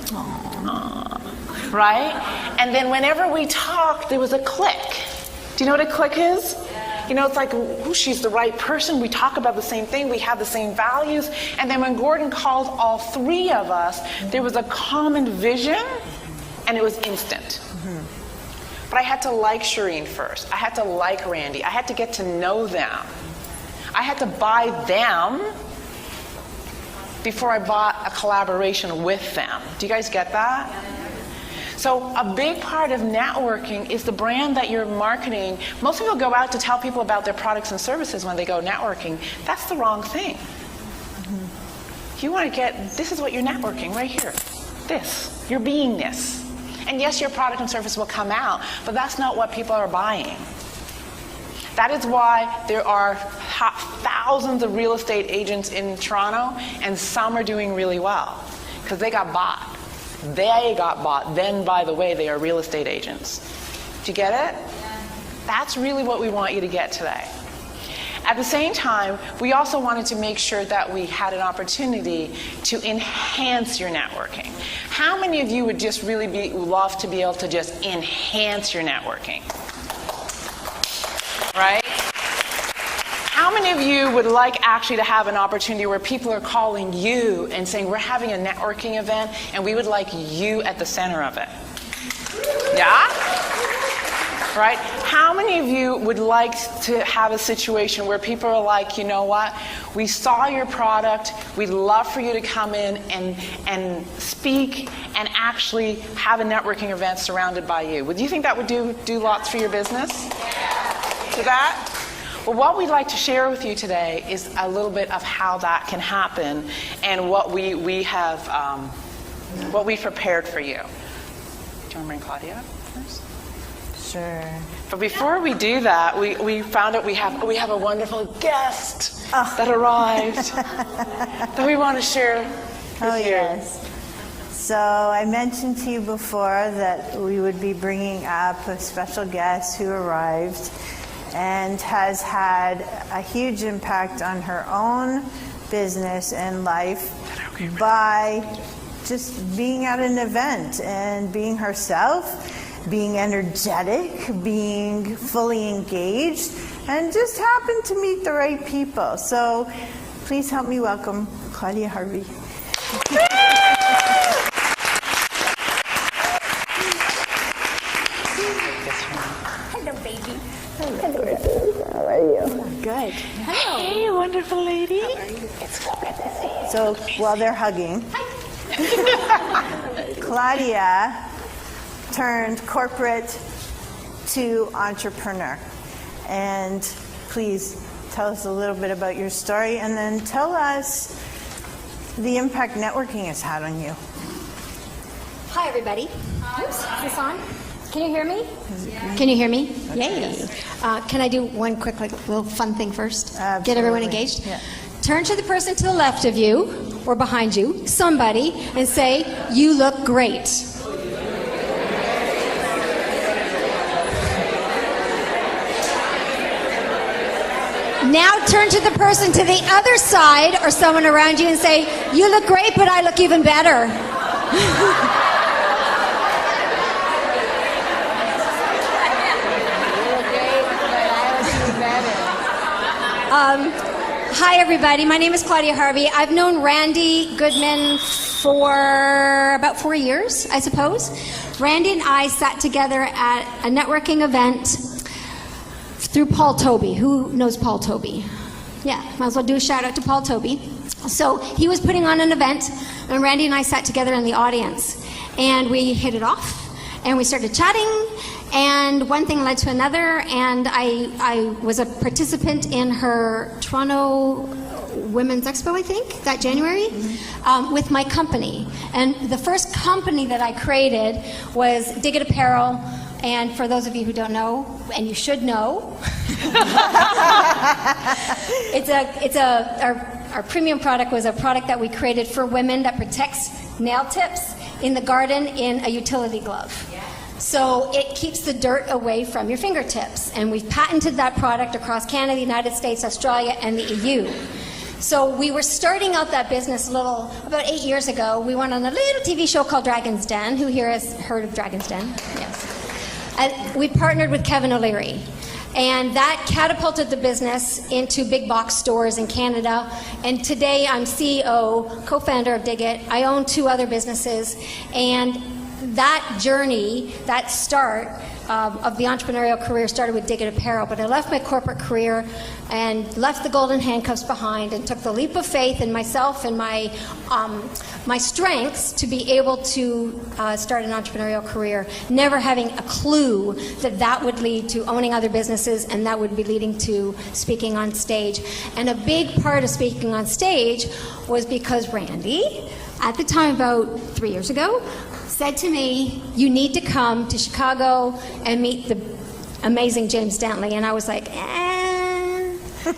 Aww. Right? And then whenever we talked, there was a click. Do you know what a click is? You know, it's like, ooh, she's the right person. We talk about the same thing. We have the same values. And then when Gordon called all 3 of us, there was a common vision, and it was instant. But I had to like Cherene first. I had to like Randi. I had to get to know them. I had to buy them before I bought a collaboration with them. Do you guys get that? So a big part of networking is the brand that you're marketing. Most people go out to tell people about their products and services when they go networking. That's the wrong thing. You want to this is what you're networking right here. This, your beingness. And yes, your product and service will come out, but that's not what people are buying. That is why there are thousands of real estate agents in Toronto, and some are doing really well, because they got bought. They got bought. Then, by the way, they are real estate agents. Do you get it? That's really what we want you to get today. At the same time, we also wanted to make sure that we had an opportunity to enhance your networking. How many of you would just really love to be able to just enhance your networking? Right? How many of you would like actually to have an opportunity where people are calling you and saying, we're having a networking event and we would like you at the center of it? Yeah? right? How many of you would like to have a situation where people are like, you know what, we saw your product, we'd love for you to come in and speak and actually have a networking event surrounded by you? Would you think that would do lots for your business? To that? Well, what we'd like to share with you today is a little bit of how that can happen and what we have, what we've prepared for you. Do you want to bring Claudia first? Sure. But before we do that, we found out we have a wonderful guest that arrived that we want to share with you. Yes. So I mentioned to you before that we would be bringing up a special guest who arrived and has had a huge impact on her own business and life by just being at an event and being herself, being energetic, being fully engaged, and just happened to meet the right people. So please help me welcome Claudia Harvey. Hello, baby. How are you? Good. Hey, wonderful lady. How are you? It's so good to see you. So while they're hugging, Claudia turned corporate to entrepreneur. And please tell us a little bit about your story, and then tell us the impact networking has had on you. Hi, everybody. Oops, is this on? Can you hear me? Can you hear me? Yay. Can I do one quick little fun thing first? Absolutely. Get everyone engaged? Yeah. Turn to the person to the left of you, or behind you, somebody, and say, "You look great." Now turn to the person to the other side, or someone around you, and say, "You look great, but I look even better." Hi, everybody. My name is Claudia Harvey. I've known Randi Goodman for about 4 years, I suppose. Randi and I sat together at a networking event through Paul Toby. Who knows Paul Toby? Yeah, might as well do a shout out to Paul Toby. So he was putting on an event, and Randi and I sat together in the audience, and we hit it off, and we started chatting, and one thing led to another, and I was a participant in her Toronto Women's Expo, I think, that January, with my company. And the first company that I created was Dig It Apparel. And for those of you who don't know, and you should know, our premium product was a product that we created for women that protects nail tips in the garden in a utility glove. So it keeps the dirt away from your fingertips. And we've patented that product across Canada, the United States, Australia, and the EU. So we were starting out that business about 8 years ago. We went on a little TV show called Dragon's Den. Who here has heard of Dragon's Den? Yes. And we partnered with Kevin O'Leary. And that catapulted the business into big box stores in Canada. And today I'm CEO, co-founder of Dig It. I own 2 other businesses. And that journey, that start of the entrepreneurial career started with Dig It Apparel, but I left my corporate career and left the golden handcuffs behind and took the leap of faith in myself and my strengths to be able to start an entrepreneurial career, never having a clue that would lead to owning other businesses and that would be leading to speaking on stage. And a big part of speaking on stage was because Randi, at the time about 3 years ago, said to me, "You need to come to Chicago and meet the amazing James Dentley." And I was like,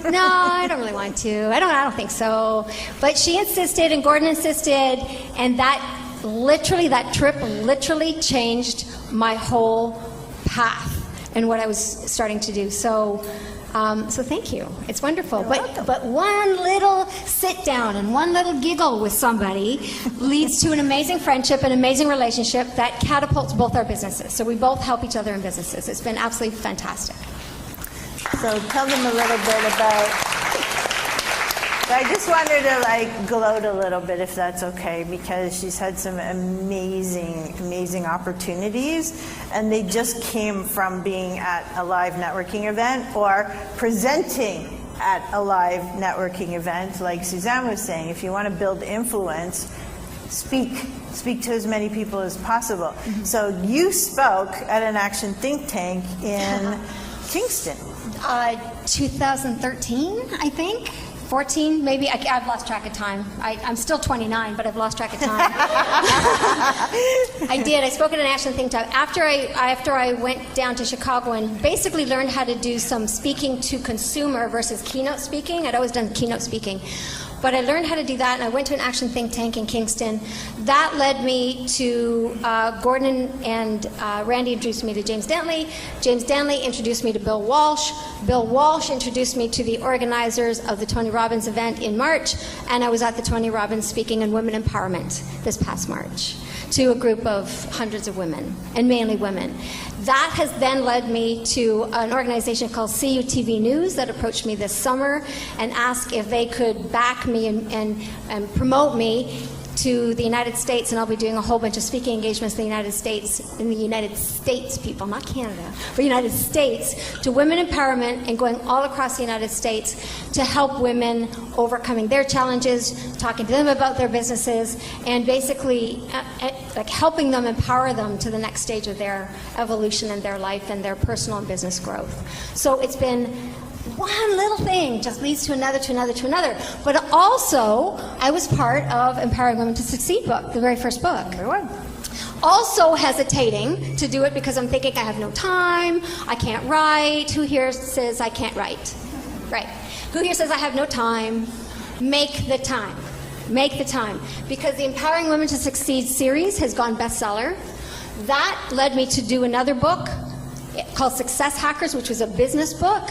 no, I don't really want to. I don't think so. But she insisted, and Gordon insisted, and that trip literally changed my whole path and what I was starting to do. So thank you. It's wonderful. But one little sit down and one little giggle with somebody leads to an amazing friendship, an amazing relationship that catapults both our businesses. So we both help each other in businesses. It's been absolutely fantastic. So tell them a little bit about I just wanted to like gloat a little bit, if that's okay, because she's had some amazing, amazing opportunities, and they just came from being at a live networking event or presenting at a live networking event. Like Suzanne was saying, if you want to build influence, speak to as many people as possible. So you spoke at an action think tank in Kingston. 2013, I think. 14, maybe. I've lost track of time. I'm still 29, but I've lost track of time. I did. I spoke at an action think tank after I went down to Chicago and basically learned how to do some speaking to consumer versus keynote speaking. I'd always done keynote speaking. But I learned how to do that, and I went to an action think tank in Kingston. That led me to Gordon and Randy introduced me to James Dantley. James Dantley introduced me to Bill Walsh. Bill Walsh introduced me to the organizers of the Tony Robbins event in March, and I was at the Tony Robbins Speaking in Women Empowerment this past March to a group of hundreds of women, and mainly women. That has then led me to an organization called CUTV News that approached me this summer and asked if they could back me and promote me to the United States, and I'll be doing a whole bunch of speaking engagements in the United States, people, not Canada, but United States, to women empowerment and going all across the United States to help women overcoming their challenges, talking to them about their businesses, and basically like helping them empower them to the next stage of their evolution in their life and their personal and business growth. So it's been one little thing just leads to another, to another, to another. But also, I was part of Empowering Women to Succeed book, the very first book. Also hesitating to do it because I'm thinking I have no time, I can't write. Who here says I can't write? Right. Who here says I have no time? Make the time. Make the time. Because the Empowering Women to Succeed series has gone bestseller. That led me to do another book called Success Hackers, which was a business book.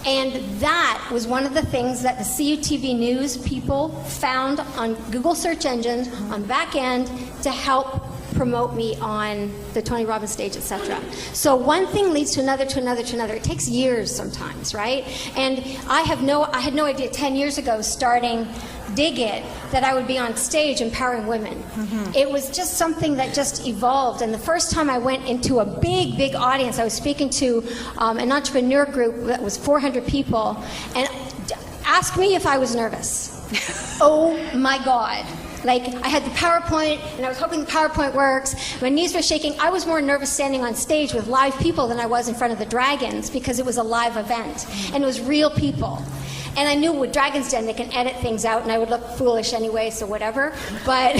And that was one of the things that the CUTV News people found on Google search engines on the back end to help promote me on the Tony Robbins stage, etc. So one thing leads to another, to another, to another. It takes years sometimes, right? And I had no idea 10 years ago, starting Dig It, that I would be on stage empowering women. It was just something that just evolved. And the first time I went into a big, big audience, I was speaking to an entrepreneur group that was 400 people, and asked me if I was nervous. Oh my God. Like, I had the PowerPoint, and I was hoping the PowerPoint works. My knees were shaking. I was more nervous standing on stage with live people than I was in front of the dragons, because it was a live event, and it was real people. And I knew with Dragon's Den, they can edit things out, and I would look foolish anyway, so whatever. But,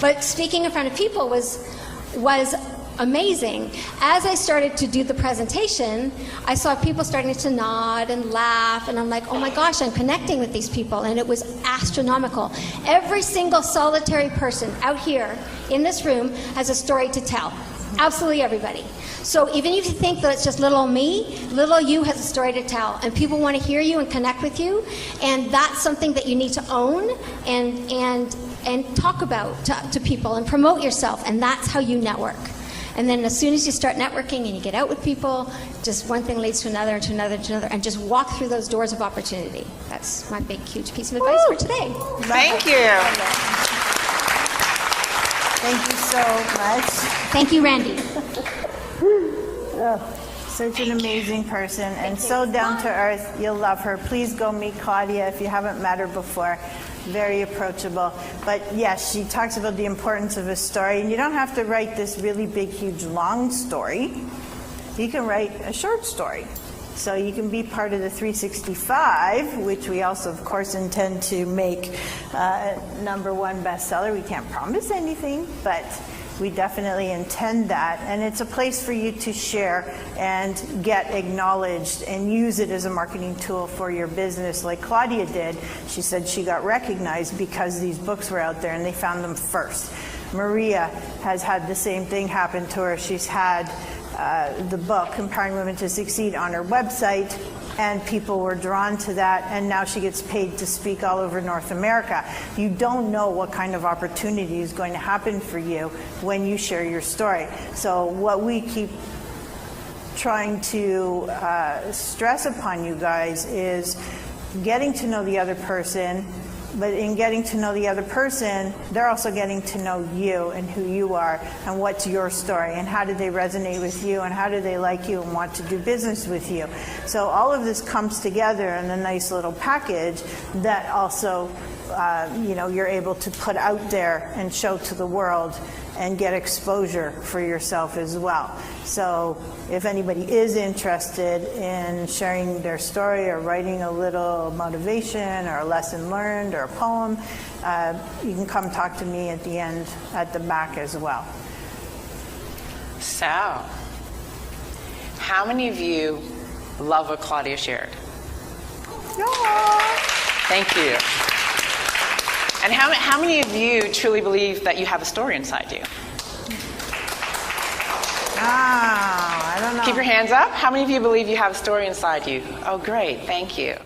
but speaking in front of people was amazing. As I started to do the presentation, I saw people starting to nod and laugh, and I'm like, oh my gosh, I'm connecting with these people, and it was astronomical. Every single solitary person out here in this room has a story to tell. Absolutely everybody. So even if you think that it's just little me, little you has a story to tell, and people want to hear you and connect with you, and that's something that you need to own and talk about to people and promote yourself, and that's how you network. And then as soon as you start networking and you get out with people, just one thing leads to another, to another, to another, and just walk through those doors of opportunity. That's my big, huge piece of advice for today. Thank you. Thank you so much. Thank you, Randy. Such an amazing person and so down to earth. You'll love her. Please go meet Claudia if you haven't met her before. Very approachable. But yes, she talks about the importance of a story, and you don't have to write this really big, huge, long story. You can write a short story. So you can be part of the 365, which we also, of course, intend to make #1 bestseller. We can't promise anything, but we definitely intend that. And it's a place for you to share and get acknowledged and use it as a marketing tool for your business like Claudia did. She said she got recognized because these books were out there and they found them first. Maria has had the same thing happen to her. She's had the book, Empowering Women to Succeed, on her website, and people were drawn to that, and now she gets paid to speak all over North America. You don't know what kind of opportunity is going to happen for you when you share your story. So what we keep trying to stress upon you guys is getting to know the other person, but in getting to know the other person, they're also getting to know you and who you are and what's your story and how do they resonate with you and how do they like you and want to do business with you. So all of this comes together in a nice little package that also you're able to put out there and show to the world and get exposure for yourself as well. So if anybody is interested in sharing their story or writing a little motivation or a lesson learned or a poem, you can come talk to me at the end, at the back as well. So, how many of you love what Claudia shared? Thank you. And how many of you truly believe that you have a story inside you? I don't know. Keep your hands up. How many of you believe you have a story inside you? Oh, great. Thank you.